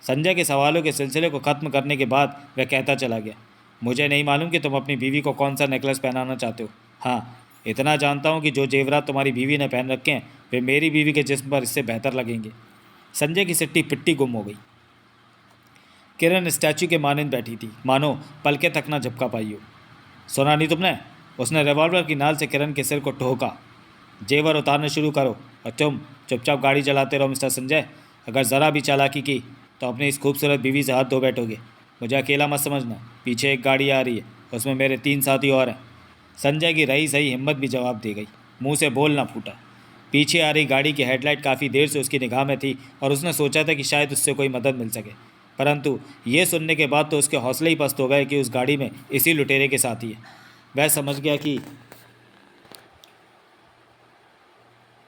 संजय के सवालों के सिलसिले को ख़त्म करने के बाद वह कहता चला गया, मुझे नहीं मालूम कि तुम अपनी बीवी को कौन सा नेकलेस पहनाना चाहते हो। हाँ, इतना जानता हूँ कि जो जेवरात तुम्हारी बीवी ने पहन रखे हैं वे मेरी बीवी के जिस्म पर इससे बेहतर लगेंगे। संजय की सिट्टी पिट्टी गुम हो गई। किरण स्टैचू के मानिंद बैठी थी, मानो पलके तक न झपका पाई हो। सुना नहीं तुमने? उसने रिवॉल्वर की नाल से किरण के सिर को ठोका। जेवर उतारने शुरू करो और तुम चुपचाप गाड़ी चलाते रहो मिस्टर संजय। अगर ज़रा भी चालाकी की तो अपनी इस खूबसूरत बीवी से हाथ धो बैठोगे। मुझे अकेला मत समझना, पीछे एक गाड़ी आ रही है, उसमें मेरे 3 साथी और हैं। संजय की रही सही हिम्मत भी जवाब दे गई, मुंह से बोल ना फूटा। पीछे आ रही गाड़ी की हेडलाइट काफ़ी देर से उसकी निगाह में थी और उसने सोचा था कि शायद उससे कोई मदद मिल सके, परंतु ये सुनने के बाद तो उसके हौसले ही पस्त हो गए कि उस गाड़ी में इसी लुटेरे के साथी है। वह समझ गया कि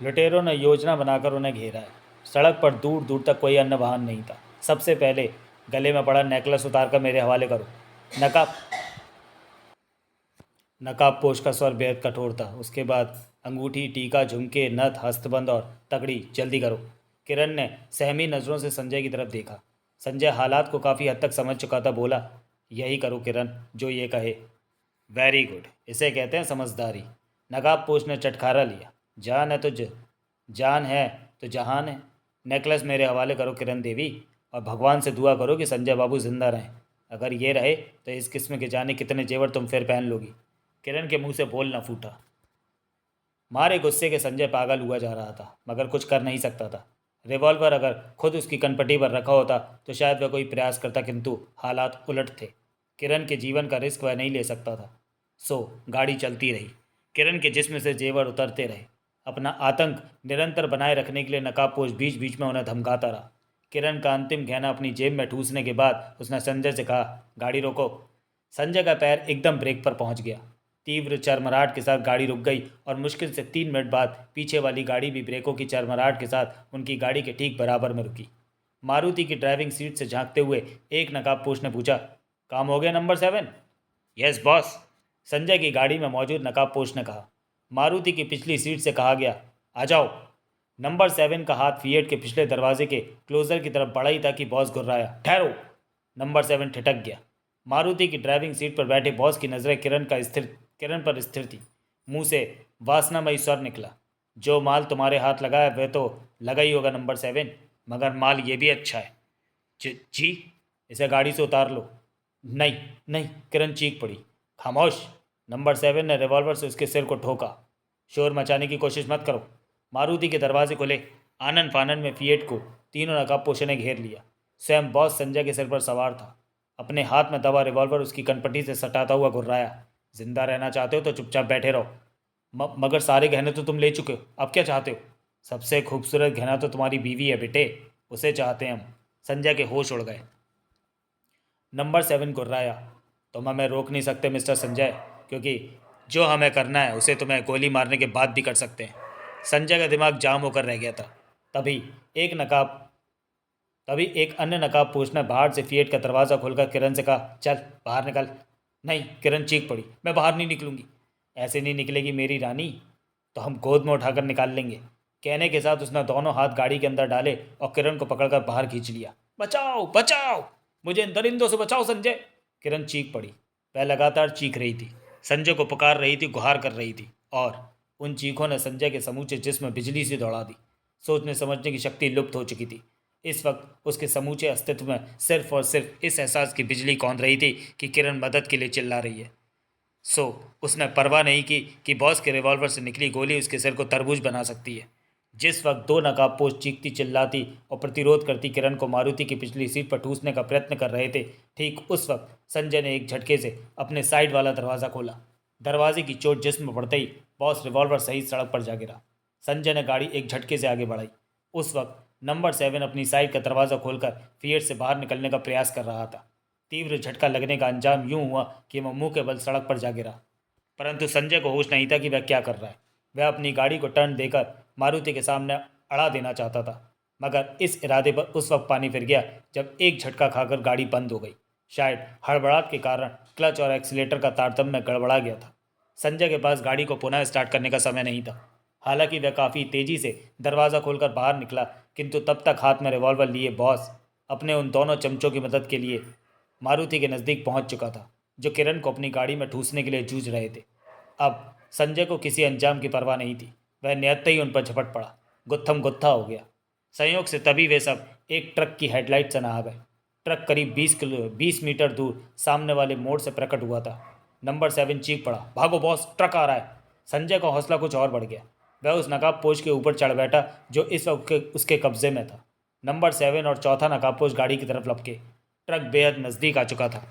लुटेरों ने योजना बनाकर उन्हें घेरा है। सड़क पर दूर दूर तक कोई अन्य वाहन नहीं था। सबसे पहले गले में पड़ा नेकलेस उतार कर मेरे हवाले करो। नकाब नकाबपोश का स्वर बेहद कठोर था। उसके बाद अंगूठी, टीका, झुमके, नथ, हस्तबंद और तगड़ी। जल्दी करो। किरण ने सहमी नज़रों से संजय की तरफ देखा। संजय हालात को काफ़ी हद तक समझ चुका था। बोला, यही करो किरण, जो ये कहे। वेरी गुड, इसे कहते हैं समझदारी। नकाबपोश ने चटखारा लिया। जान है तो जान है तो जहान है। नेकलेस मेरे हवाले करो किरण देवी, और भगवान से दुआ करो कि संजय बाबू जिंदा रहें। अगर ये रहे तो इस किस्म के जाने कितने जेवर तुम फिर पहन लोगी। किरण के मुंह से बोल न फूटा। मारे गुस्से के संजय पागल हुआ जा रहा था, मगर कुछ कर नहीं सकता था। रिवॉल्वर अगर खुद उसकी कनपटी पर रखा होता तो शायद वह कोई प्रयास करता, किंतु हालात उलट थे। किरण के जीवन का रिस्क वह नहीं ले सकता था। सो गाड़ी चलती रही। किरण के जिस्म से जेवर उतरते रहे। अपना आतंक निरंतर बनाए रखने के लिए नकाबपोश बीच बीच में उन्हें धमकाता रहा। किरण का अंतिम गहना अपनी जेब में ठूसने के बाद उसने संजय से कहा, गाड़ी रोको। संजय का पैर एकदम ब्रेक पर पहुंच गया। तीव्र चरमराहट के साथ गाड़ी रुक गई और मुश्किल से 3 मिनट बाद पीछे वाली गाड़ी भी ब्रेकों की चरमराहट के साथ उनकी गाड़ी के ठीक बराबर में रुकी। मारुति की ड्राइविंग सीट से झांकते हुए एक नकाबपोश ने पूछा, काम हो गया नंबर 7? यस बॉस, संजय की गाड़ी में मौजूद नकाबपोश ने कहा। मारुति की पिछली सीट से कहा गया, आ जाओ। नंबर 7 का हाथ फिएट के पिछले दरवाजे के क्लोजर की तरफ बढ़ा ही था कि बॉस घुर्राया, ठहरो। नंबर 7 ठिठक गया। मारुति की ड्राइविंग सीट पर बैठे बॉस की नज़रें किरण पर स्थिर थी। मुंह से वासनामयी स्वर निकला, जो माल तुम्हारे हाथ लगा है वह तो लगा ही होगा नंबर 7, मगर माल ये भी अच्छा है। जी, इसे गाड़ी से उतार लो। नहीं नहीं, किरण चीख पड़ी। खामोश। नंबर 7 ने रिवॉल्वर से उसके सिर को ठोका। शोर मचाने की कोशिश मत करो। मारुति के दरवाजे खुले। आनन फानन में फिएट को तीनों नकाबपोशों ने घेर लिया। स्वयं बॉस संजय के सिर पर सवार था। अपने हाथ में दबा रिवॉल्वर उसकी कनपटी से सटाता हुआ घुर्राया, जिंदा रहना चाहते हो तो चुपचाप बैठे रहो। मगर सारे गहने तो तुम ले चुके हो, अब क्या चाहते हो? सबसे खूबसूरत गहना तो तुम्हारी बीवी है बेटे, उसे चाहते हैं हम। संजय के होश उड़ गए। नंबर 7 घुर्राया, तुम हमें रोक नहीं सकते मिस्टर संजय, क्योंकि जो हमें करना है उसे तुम्हें गोली मारने के बाद भी कर सकते हैं। संजय का दिमाग जाम होकर रह गया था। तभी तभी एक अन्य नकाबपोश ने बाहर से फिएट का दरवाज़ा खोलकर किरण से कहा, चल बाहर निकल। नहीं, किरण चीख पड़ी, मैं बाहर नहीं निकलूंगी। ऐसे नहीं निकलेगी मेरी रानी, तो हम गोद में उठाकर निकाल लेंगे। कहने के साथ उसने दोनों हाथ गाड़ी के अंदर डाले और किरण को पकड़कर बाहर खींच लिया। बचाओ बचाओ, मुझे इन दरिंदों से बचाओ संजय। किरण चीख पड़ी। वह लगातार चीख रही थी, संजय को पुकार रही थी, गुहार कर रही थी, और उन चीखों ने संजय के समूचे जिस्म में बिजली सी दौड़ा दी। सोचने समझने की शक्ति लुप्त हो चुकी थी। इस वक्त उसके समूचे अस्तित्व में सिर्फ और सिर्फ इस एहसास की बिजली कौंध रही थी कि किरण मदद के लिए चिल्ला रही है। सो उसने परवाह नहीं की कि बॉस के रिवॉल्वर से निकली गोली उसके सिर को तरबूज बना सकती है। जिस वक्त दो नकाबपोश चीखती चिल्लाती और प्रतिरोध करती किरण को मारुति की पिछली सीट पर ठूसने का प्रयत्न कर रहे थे, ठीक उस वक्त संजय ने एक झटके से अपने साइड वाला दरवाज़ा खोला। दरवाजे की चोट जिस्म में पड़ते ही बॉस रिवॉल्वर सहित सड़क पर जा गिरा। संजय ने गाड़ी एक झटके से आगे बढ़ाई। उस वक्त नंबर 7 अपनी साइड का दरवाज़ा खोलकर फिएट से बाहर निकलने का प्रयास कर रहा था। तीव्र झटका लगने का अंजाम यूं हुआ कि वह मुंह के बल सड़क पर जा गिरा। परंतु संजय को होश नहीं था कि वह क्या कर रहा है। वह अपनी गाड़ी को टर्न देकर मारुति के सामने अड़ा देना चाहता था, मगर इस इरादे पर उस वक्त पानी फिर गया जब एक झटका खाकर गाड़ी बंद हो गई। शायद हड़बड़ाहट के कारण क्लच और एक्सीलेटर का तारतम्य गड़बड़ा गया था। संजय के पास गाड़ी को पुनः स्टार्ट करने का समय नहीं था। हालांकि वह काफ़ी तेज़ी से दरवाज़ा खोलकर बाहर निकला, किंतु तब तक हाथ में रिवॉल्वर लिए बॉस अपने उन दोनों चमचों की मदद के लिए मारुति के नज़दीक पहुंच चुका था, जो किरण को अपनी गाड़ी में ठूसने के लिए जूझ रहे थे। अब संजय को किसी अंजाम की परवाह नहीं थी। वह नियत ही उन पर झपट पड़ा। गुत्थम गुत्था हो गया। संयोग से तभी वे सब एक ट्रक की हेडलाइट से नहा गए। ट्रक करीब 20 मीटर दूर सामने वाले मोड़ से प्रकट हुआ था। नंबर 7 चीख पड़ा, भागो बॉस, ट्रक आ रहा है। संजय का हौसला कुछ और बढ़ गया। वह उस नकाबपोश के ऊपर चढ़ बैठा जो इस वक्त उसके कब्जे में था। नंबर 7 और चौथा नकाबपोश गाड़ी की तरफ लपके। ट्रक बेहद नज़दीक आ चुका था।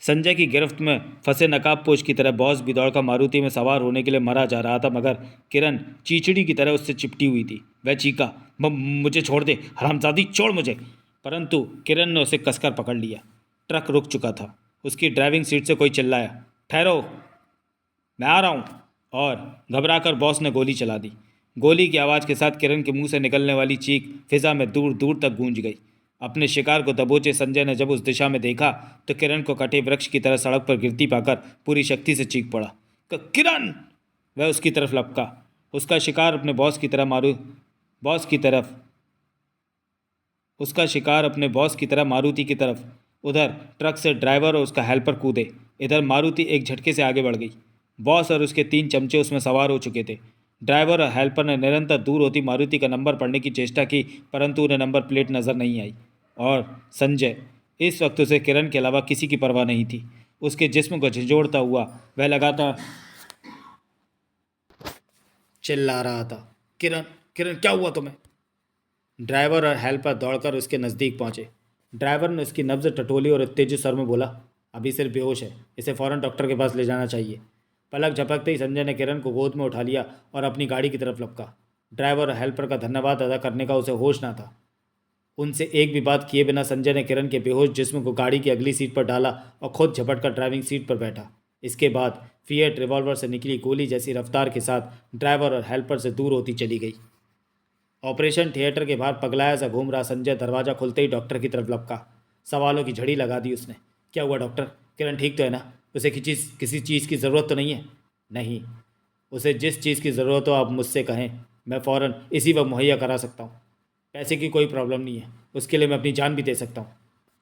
संजय की गिरफ्त में फंसे नकाबपोश की तरह बॉस भी दौड़कर मारुति में सवार होने के लिए मरा जा रहा था, मगर किरण चीचड़ी की तरह उससे चिपटी हुई थी। वह चीखा, मुझे छोड़ दे हरामजादी, छोड़ मुझे। परंतु किरण ने उसे कसकर पकड़ लिया। ट्रक रुक चुका था। उसकी ड्राइविंग सीट से कोई चिल्लाया, ठहरो, मैं आ रहा हूँ। और घबराकर बॉस ने गोली चला दी। गोली की आवाज़ के साथ किरण के मुंह से निकलने वाली चीख फिजा में दूर दूर तक गूंज गई। अपने शिकार को दबोचे संजय ने जब उस दिशा में देखा तो किरण को कटे वृक्ष की तरह सड़क पर गिरती पाकर पूरी शक्ति से चीख पड़ा, किरण! वह उसकी तरफ लपका। उसका शिकार अपने बॉस की तरह मारुति की तरफ। उधर ट्रक से ड्राइवर और उसका हेल्पर कूदे। इधर मारुति एक झटके से आगे बढ़ गई। बॉस और उसके 3 चमचे उसमें सवार हो चुके थे। ड्राइवर और हेल्पर ने निरंतर दूर होती मारुति का नंबर पढ़ने की चेष्टा की, परंतु उन्हें नंबर प्लेट नजर नहीं आई। और संजय, इस वक्त उसे किरण के अलावा किसी की परवाह नहीं थी। उसके जिस्म को झंझोड़ता हुआ वह लगातार चिल्ला रहा था, किरण, किरण, क्या हुआ तुम्हें? ड्राइवर और हेल्पर दौड़कर उसके नज़दीक पहुंचे। ड्राइवर ने उसकी नब्ज टटोली और उत्तेजित स्वर में बोला, अभी सिर्फ बेहोश है, इसे फ़ौरन डॉक्टर के पास ले जाना चाहिए। पलक झपकते ही संजय ने किरण को गोद में उठा लिया और अपनी गाड़ी की तरफ लपका। ड्राइवर और हेल्पर का धन्यवाद अदा करने का उसे होश ना था। उनसे एक भी बात किए बिना संजय ने किरण के बेहोश जिस्म को गाड़ी की अगली सीट पर डाला और खुद झपट कर ड्राइविंग सीट पर बैठा। इसके बाद फिएट रिवॉल्वर से निकली गोली जैसी रफ्तार के साथ ड्राइवर और हेल्पर से दूर होती चली गई। ऑपरेशन थिएटर के बाहर पगलाया सा घूम रहा संजय दरवाज़ा खुलते ही डॉक्टर की तरफ लपका। सवालों की झड़ी लगा दी उसने। क्या हुआ डॉक्टर? किरण ठीक तो है ना? उसे किसी चीज़ की ज़रूरत तो नहीं है? नहीं, उसे जिस चीज़ की ज़रूरत हो आप मुझसे कहें, मैं फ़ौरन इसी वक्त मुहैया करा सकता हूँ। पैसे की कोई प्रॉब्लम नहीं है, उसके लिए मैं अपनी जान भी दे सकता हूँ।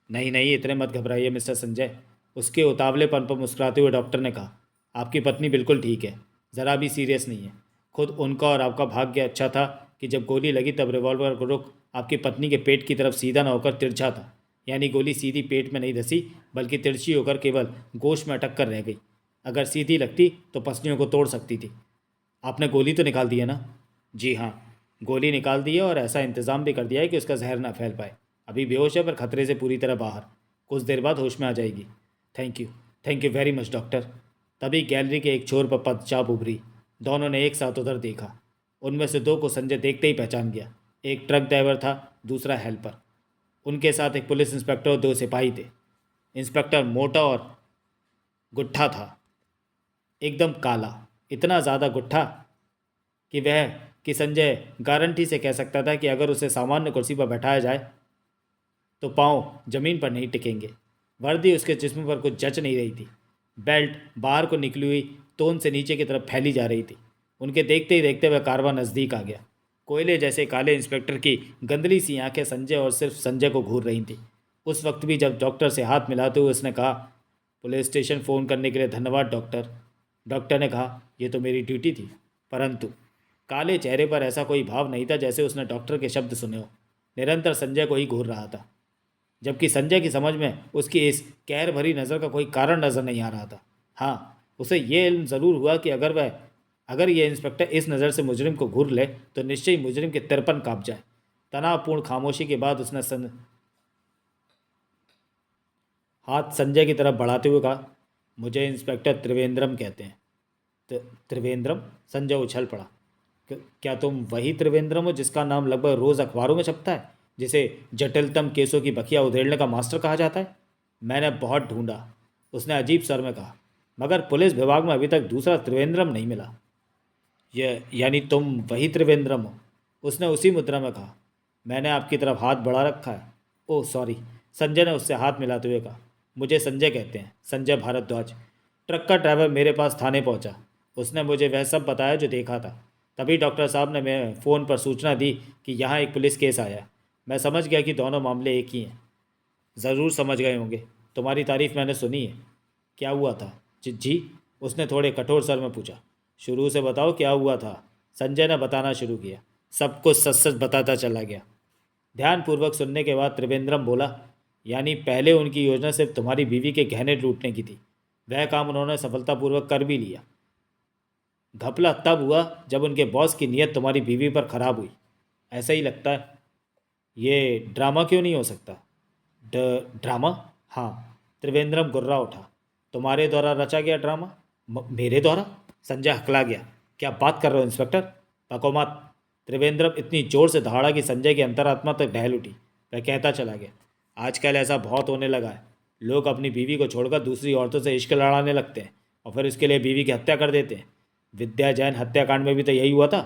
नहीं नहीं, इतने मत घबराइए मिस्टर संजय। उसके उतावलेपन पर मुस्कुराते हुए डॉक्टर ने कहा, आपकी पत्नी बिल्कुल ठीक है, ज़रा भी सीरियस नहीं है। खुद उनका और आपका भाग्य अच्छा था कि जब गोली लगी तब रिवॉल्वर का रुख आपकी पत्नी के पेट की तरफ सीधा न होकर तिरछा था, यानी गोली सीधी पेट में नहीं धसी बल्कि तिरछी होकर केवल गोश्त में अटक कर रह गई। अगर सीधी लगती तो पसलियों को तोड़ सकती थी। आपने गोली तो निकाल दी है ना? जी हाँ, गोली निकाल दी है और ऐसा इंतज़ाम भी कर दिया है कि उसका जहर ना फैल पाए। अभी बेहोश है पर खतरे से पूरी तरह बाहर, कुछ देर बाद होश में आ जाएगी। Thank you very much doctor. तभी गैलरी के एक छोर पर पदचाप उभरी। दोनों ने एक साथ उधर देखा। उनमें से 2 को संजय देखते ही पहचान गया। एक ट्रक ड्राइवर था, दूसरा हेल्पर। उनके साथ एक पुलिस इंस्पेक्टर और 2 सिपाही थे। इंस्पेक्टर मोटा और गुट्ठा था, एकदम काला, इतना ज़्यादा गुट्ठा कि संजय गारंटी से कह सकता था कि अगर उसे सामान्य कुर्सी पर बैठाया जाए तो पाँव जमीन पर नहीं टिकेंगे। वर्दी उसके जिस्म पर कुछ जच नहीं रही थी। बेल्ट बाहर को निकली हुई तोन से नीचे की तरफ फैली जा रही थी। उनके देखते ही देखते वह कारवां नज़दीक आ गया। कोयले जैसे काले इंस्पेक्टर की गंदली सी आंखें संजय और सिर्फ संजय को घूर रही थी। उस वक्त भी जब डॉक्टर से हाथ मिलाते हुए उसने कहा, पुलिस स्टेशन फ़ोन करने के लिए धन्यवाद डॉक्टर। डॉक्टर ने कहा, यह तो मेरी ड्यूटी थी। परंतु काले चेहरे पर ऐसा कोई भाव नहीं था जैसे उसने डॉक्टर के शब्द सुने हो। निरंतर संजय को ही घूर रहा था, जबकि संजय की समझ में उसकी इस कहर भरी नज़र का कोई कारण नज़र नहीं आ रहा था। हाँ, उसे ये इल्म ज़रूर हुआ कि अगर यह इंस्पेक्टर इस नज़र से मुजरिम को घूर ले तो निश्चय ही मुजरिम के तिरपन काँप जाए। तनावपूर्ण खामोशी के बाद उसने हाथ संजय की तरफ बढ़ाते हुए कहा, मुझे इंस्पेक्टर त्रिवेंद्रम कहते हैं। त्रिवेंद्रम? संजय उछल पड़ा। क्या तुम वही त्रिवेंद्रम हो जिसका नाम लगभग रोज़ अखबारों में छपता है, जिसे जटिलतम केसों की बखिया उधेड़ने का मास्टर कहा जाता है? मैंने बहुत ढूंढा, उसने अजीब स्वर में कहा, मगर पुलिस विभाग में अभी तक दूसरा त्रिवेंद्रम नहीं मिला। यानी तुम वही त्रिवेंद्रम हो? उसने उसी मुद्रा में कहा। मैंने आपकी तरफ हाथ बढ़ा रखा है। ओह सॉरी, संजय ने उससे हाथ मिलाते हुए कहा। मुझे संजय कहते हैं, संजय भारद्वाज। ट्रक का ड्राइवर मेरे पास थाने पहुंचा। उसने मुझे वह सब बताया जो देखा था। तभी डॉक्टर साहब ने मैं फ़ोन पर सूचना दी कि यहाँ एक पुलिस केस आया। मैं समझ गया कि दोनों मामले एक ही हैं। ज़रूर समझ गए होंगे, तुम्हारी तारीफ़ मैंने सुनी है। क्या हुआ था? जी, उसने थोड़े कठोर स्वर में पूछा। शुरू से बताओ क्या हुआ था। संजय ने बताना शुरू किया। सब कुछ सच सच बताता चला गया। ध्यानपूर्वक सुनने के बाद त्रिवेंद्रम बोला, यानी पहले उनकी योजना सिर्फ तुम्हारी बीवी के गहने लूटने की थी। वह काम उन्होंने सफलतापूर्वक कर भी लिया। घपला तब हुआ जब उनके बॉस की नीयत तुम्हारी बीवी पर खराब हुई। ऐसा ही लगता है। ये ड्रामा क्यों नहीं हो सकता? ड्रामा? हाँ, त्रिवेंद्रम गुर्रा उठा। तुम्हारे द्वारा रचा गया ड्रामा? मेरे द्वारा? संजय हकला गया। क्या बात कर रहे हो इंस्पेक्टर? पको मत। त्रिवेंद्रम इतनी जोर से दहाड़ा कि संजय की अंतरात्मा तक ढहल उठी। वह कहता चला गया, आजकल ऐसा बहुत होने लगा है। लोग अपनी बीवी को छोड़कर दूसरी औरतों से इश्क लड़ाने लगते हैं और फिर उसके लिए बीवी की हत्या कर देते हैं। विद्या जैन हत्याकांड में भी तो यही हुआ था।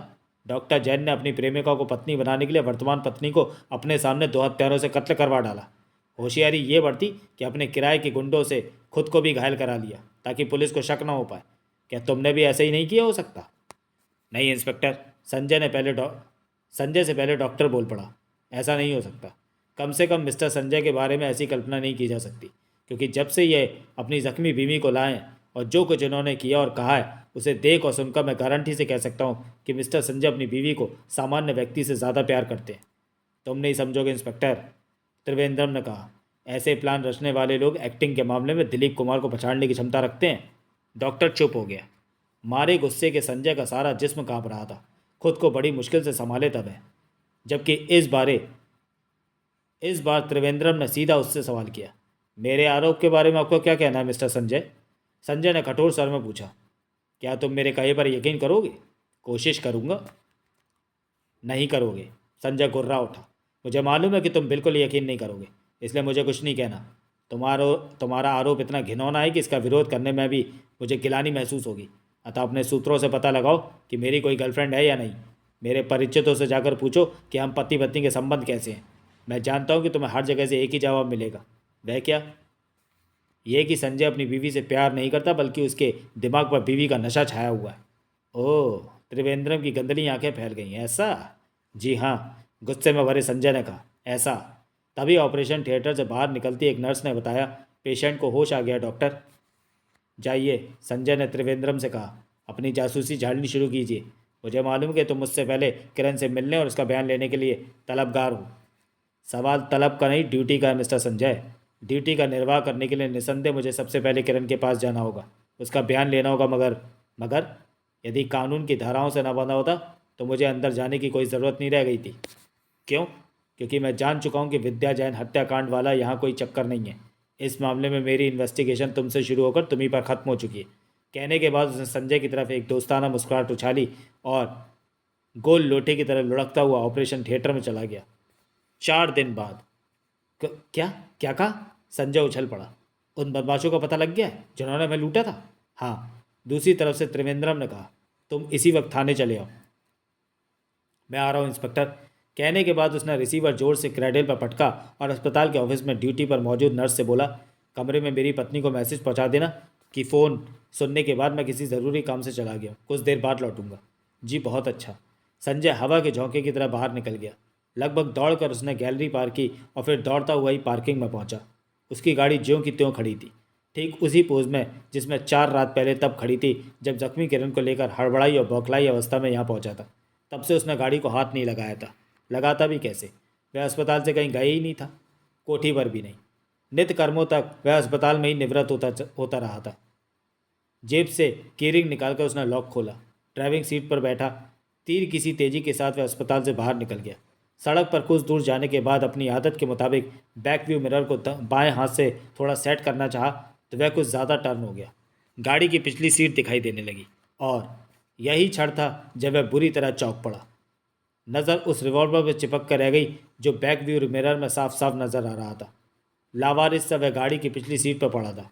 डॉक्टर जैन ने अपनी प्रेमिका को पत्नी बनाने के लिए वर्तमान पत्नी को अपने सामने 2 हत्यारों से कत्ल करवा डाला। होशियारी ये बढ़ती कि अपने किराए के गुंडों से खुद को भी घायल करा लिया ताकि पुलिस को शक न हो पाए। क्या तुमने भी ऐसे ही नहीं किया हो सकता? नहीं इंस्पेक्टर, संजय से पहले डॉक्टर बोल पड़ा। ऐसा नहीं हो सकता। कम से कम मिस्टर संजय के बारे में ऐसी कल्पना नहीं की जा सकती, क्योंकि जब से ये अपनी जख्मी बीवी को लाए और जो कुछ इन्होंने किया और कहा है उसे देख और सुनकर मैं गारंटी से कह सकता हूँ कि मिस्टर संजय अपनी बीवी को सामान्य व्यक्ति से ज़्यादा प्यार करते हैं। तुम नहीं समझोगे इंस्पेक्टर, त्रिवेंद्रम ने कहा। ऐसे प्लान रचने वाले लोग एक्टिंग के मामले में दिलीप कुमार को पछाड़ने की क्षमता रखते हैं। डॉक्टर चुप हो गया। मारे गुस्से के संजय का सारा जिस्म कांप रहा था। खुद को बड़ी मुश्किल से संभाले तब है, जबकि इस बार त्रिवेंद्रम ने सीधा उससे सवाल किया। मेरे आरोप के बारे में आपको क्या कहना है मिस्टर संजय? संजय ने कठोर स्वर में पूछा। क्या तुम मेरे कहे पर यकीन करोगे? कोशिश करूँगा। नहीं करोगे, संजय गुर्रा उठा। मुझे मालूम है कि तुम बिल्कुल यकीन नहीं करोगे, इसलिए मुझे कुछ नहीं कहना। तुम्हारा आरोप इतना घिनौना है कि इसका विरोध करने में भी मुझे गिलानी महसूस होगी। अतः अपने सूत्रों से पता लगाओ कि मेरी कोई गर्लफ्रेंड है या नहीं। मेरे परिचितों से जाकर पूछो कि हम पति पत्नी के संबंध कैसे हैं। मैं जानता हूँ कि तुम्हें हर जगह से एक ही जवाब मिलेगा। वह क्या? यह कि संजय अपनी बीवी से प्यार नहीं करता, बल्कि उसके दिमाग पर बीवी का नशा छाया हुआ है। ओह, त्रिवेंद्रम की गंदली आंखें फैल गईं। ऐसा? जी हाँ, गुस्से में भरे संजय ने कहा। ऐसा? तभी ऑपरेशन थिएटर से बाहर निकलती एक नर्स ने बताया, पेशेंट को होश आ गया डॉक्टर। जाइए, संजय ने त्रिवेंद्रम से कहा। अपनी जासूसी झाड़नी शुरू कीजिए। मुझे मालूम है कि तुम मुझसे पहले किरण से मिलने और उसका बयान लेने के लिए तलबगार हो। सवाल तलब का नहीं, ड्यूटी का है मिस्टर संजय। ड्यूटी का निर्वाह करने के लिए निसंदेह मुझे सबसे पहले किरण के पास जाना होगा, उसका बयान लेना होगा। मगर यदि कानून की धाराओं से न बंधा होता तो मुझे अंदर जाने की कोई ज़रूरत नहीं रह गई थी। क्यों? क्योंकि मैं जान चुका हूँ कि विद्या जैन हत्याकांड वाला यहाँ कोई चक्कर नहीं है। इस मामले में मेरी इन्वेस्टिगेशन तुमसे शुरू होकर तुम्ही पर ख़त्म हो चुकी है। कहने के बाद उसने संजय की तरफ एक दोस्ताना मुस्कुराहट उछाली और गोल लोटे की तरह लुढ़कता हुआ ऑपरेशन थिएटर में चला गया। 4 दिन बाद। क्या क्या कहा? संजय उछल पड़ा। उन बदमाशों का पता लग गया है जिन्होंने मैं लूटा था? हाँ, दूसरी तरफ से त्रिवेंद्रम ने कहा। तुम इसी वक्त थाने चले आओ। मैं आ रहा हूँ इंस्पेक्टर। कहने के बाद उसने रिसीवर जोर से क्रेडल पर पटका और अस्पताल के ऑफिस में ड्यूटी पर मौजूद नर्स से बोला, कमरे में मेरी पत्नी को मैसेज पहुँचा देना कि फ़ोन सुनने के बाद मैं किसी ज़रूरी काम से चला गया, कुछ देर बाद लौटूंगा। जी बहुत अच्छा। संजय हवा के झोंके की तरह बाहर निकल गया। लगभग दौड़कर उसने गैलरी पार की और फिर दौड़ता हुआ ही पार्किंग में पहुंचा। उसकी गाड़ी ज्यों की त्यों खड़ी थी, ठीक उसी पोज में जिसमें 4 रात पहले तब खड़ी थी जब जख्मी किरण को लेकर हड़बड़ाई और बौखलाई अवस्था में यहाँ पहुंचा था। तब से उसने गाड़ी को हाथ नहीं लगाया था। लगाता भी कैसे? वह अस्पताल से कहीं गया ही नहीं था, कोठी पर भी नहीं। नित्य कर्मों तक वह अस्पताल में ही निवृत्त होता रहा था। जेब से कीरिंग निकालकर उसने लॉक खोला, ड्राइविंग सीट पर बैठा। तीर किसी तेजी के साथ वह अस्पताल से बाहर निकल गया। सड़क पर कुछ दूर जाने के बाद अपनी आदत के मुताबिक बैक व्यू मिरर को बाएं हाथ से थोड़ा सेट करना चाहा तो वह कुछ ज़्यादा टर्न हो गया। गाड़ी की पिछली सीट दिखाई देने लगी और यही क्षण था जब वह बुरी तरह चौंक पड़ा। नज़र उस रिवॉल्वर पर चिपक कर रह गई जो बैक व्यू मिरर में साफ साफ नजर आ रहा था। लावारिस सा वह गाड़ी की पिछली सीट पर पड़ा था।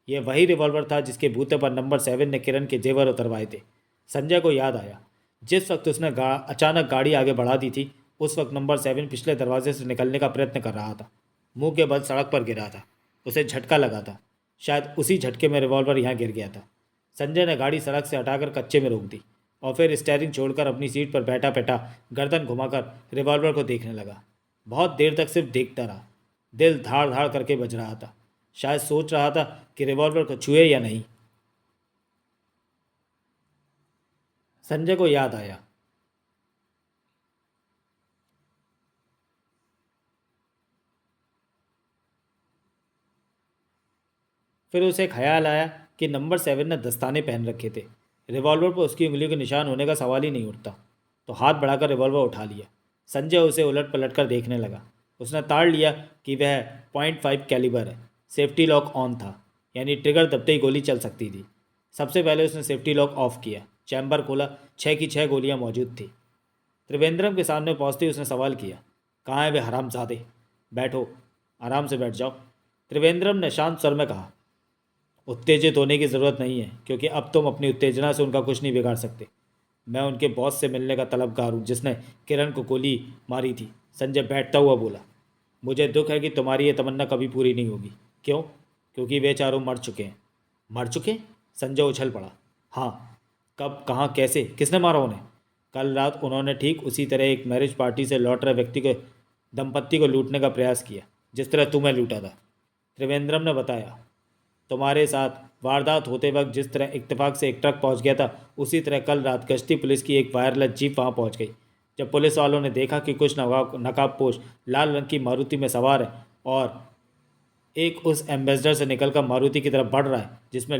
यह वही रिवॉल्वर था जिसके बूते पर नंबर 7 ने किरण के जेवर उतरवाए थे। संजय को याद आया, जिस वक्त उसने अचानक गाड़ी आगे बढ़ा दी थी उस वक्त नंबर 7 पिछले दरवाजे से निकलने का प्रयत्न कर रहा था। मुंह के बल सड़क पर गिरा था। उसे झटका लगा था। शायद उसी झटके में रिवॉल्वर यहाँ गिर गया था। संजय ने गाड़ी सड़क से हटाकर कच्चे में रोक दी और फिर स्टीयरिंग छोड़कर अपनी सीट पर बैठा बैठा गर्दन घुमाकर रिवॉल्वर को देखने लगा। बहुत देर तक सिर्फ देखता रहा। दिल धाड़ धाड़ करके बज रहा था। शायद सोच रहा था कि रिवॉल्वर को छुए या नहीं। संजय को याद आया, फिर उसे ख्याल आया कि नंबर 7 ने दस्ताने पहन रखे थे। रिवॉल्वर पर उसकी उंगलियों के निशान होने का सवाल ही नहीं उठता। तो हाथ बढ़ाकर रिवॉल्वर उठा लिया। संजय उसे उलट पलट कर देखने लगा। उसने ताड़ लिया कि वह .5 कैलिबर है। सेफ्टी लॉक ऑन था, यानी ट्रिगर दबते ही गोली चल सकती थी। सबसे पहले उसने सेफ्टी लॉक ऑफ किया, चैम्बर खोला। 6 की 6 गोलियां मौजूद थी। त्रिवेंद्रम के सामने पहुंचते ही उसने सवाल किया, कहाँ है वे हरामजादे? बैठो, आराम से बैठ जाओ। त्रिवेंद्रम ने शांत स्वर में कहा, उत्तेजित होने की ज़रूरत नहीं है, क्योंकि अब तुम अपनी उत्तेजना से उनका कुछ नहीं बिगाड़ सकते। मैं उनके बॉस से मिलने का तलबगार हूँ जिसने किरण को गोली मारी थी। संजय बैठता हुआ बोला। मुझे दुख है कि तुम्हारी ये तमन्ना कभी पूरी नहीं होगी। क्यों? क्योंकि वे चारों मर चुके हैं। मर चुके? संजय उछल पड़ा। हाँ। कब, कहाँ, कैसे, किसने मारा उन्हें? कल रात उन्होंने ठीक उसी तरह एक मैरिज पार्टी से लौट रहे व्यक्ति को, दंपत्ति को लूटने का प्रयास किया जिस तरह तुम्हें लूटा था। त्रिवेंद्रम ने बताया। तुम्हारे साथ वारदात होते वक्त जिस तरह इत्तेफाक से एक ट्रक पहुंच गया था, उसी तरह कल रात गश्ती पुलिस की एक वायरलेस जीप वहां पहुंच गई। जब पुलिस वालों ने देखा कि कुछ नकाबपोश लाल रंग की मारुति में सवार है और एक उस एम्बेसडर से निकलकर मारुति की तरफ बढ़ रहा है जिसमें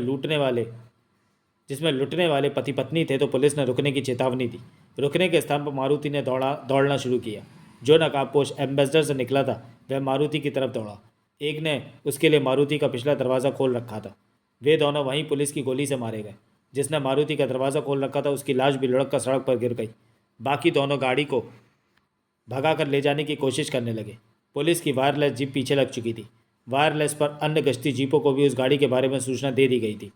लुटने वाले पति पत्नी थे, तो पुलिस ने रुकने की चेतावनी दी। रुकने के स्थान पर मारुति ने दौड़ना शुरू किया। जो नकाबपोश एम्बेसडर से निकला था वह मारुति की तरफ दौड़ा। एक ने उसके लिए मारुति का पिछला दरवाज़ा खोल रखा था। वे दोनों वहीं पुलिस की गोली से मारे गए। जिसने मारुति का दरवाज़ा खोल रखा था उसकी लाश भी लुढ़क कर सड़क पर गिर गई। बाकी दोनों गाड़ी को भगा कर ले जाने की कोशिश करने लगे। पुलिस की वायरलेस जीप पीछे लग चुकी थी। वायरलेस पर अन्य गश्ती जीपों को भी उस गाड़ी के बारे में सूचना दे दी गई थी।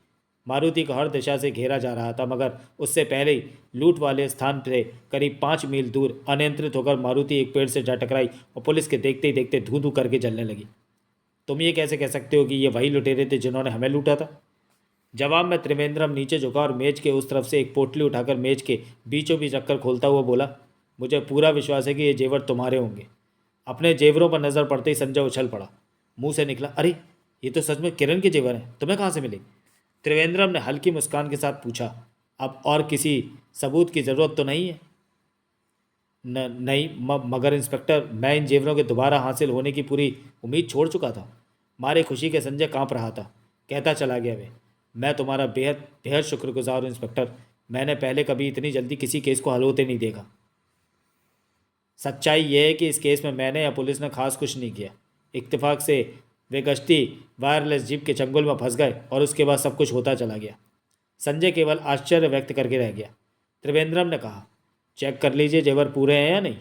मारुति को हर दिशा से घेरा जा रहा था, मगर उससे पहले ही लूट वाले स्थान से करीब 5 मील दूर अनियंत्रित होकर मारुति एक पेड़ से जा टकराई और पुलिस के देखते ही देखते धू धू करके जलने लगी। तुम ये कैसे कह सकते हो कि ये वही लुटेरे थे जिन्होंने हमें लूटा था? जवाब में त्रिवेंद्रम नीचे झुका और मेज के उस तरफ से एक पोटली उठाकर मेज के बीचों बीच रखकर खोलता हुआ बोला, मुझे पूरा विश्वास है कि ये जेवर तुम्हारे होंगे। अपने जेवरों पर नज़र पड़ते ही संजय उछल पड़ा। मुंह से निकला, अरे ये तो सच में किरण के जेवर हैं। तुम्हें कहाँ से मिले? त्रिवेंद्रम ने हल्की मुस्कान के साथ पूछा। अब और किसी सबूत की ज़रूरत तो नहीं है? नहीं, मगर इंस्पेक्टर, मैं इन जेवरों के दोबारा हासिल होने की पूरी उम्मीद छोड़ चुका था। मारे खुशी के संजय कांप रहा था। कहता चला गया, वे मैं तुम्हारा बेहद बेहद शुक्रगुजार हूँ इंस्पेक्टर। मैंने पहले कभी इतनी जल्दी किसी केस को हल होते नहीं देखा। सच्चाई यह है कि इस केस में मैंने या पुलिस ने खास कुछ नहीं किया। इत्तेफाक से वे गश्ती वायरलेस जीप के चंगुल में फंस गए और उसके बाद सब कुछ होता चला गया। संजय केवल आश्चर्य व्यक्त करके रह गया। त्रिवेंद्रम ने कहा, चेक कर लीजिए जेवर पूरे हैं या नहीं।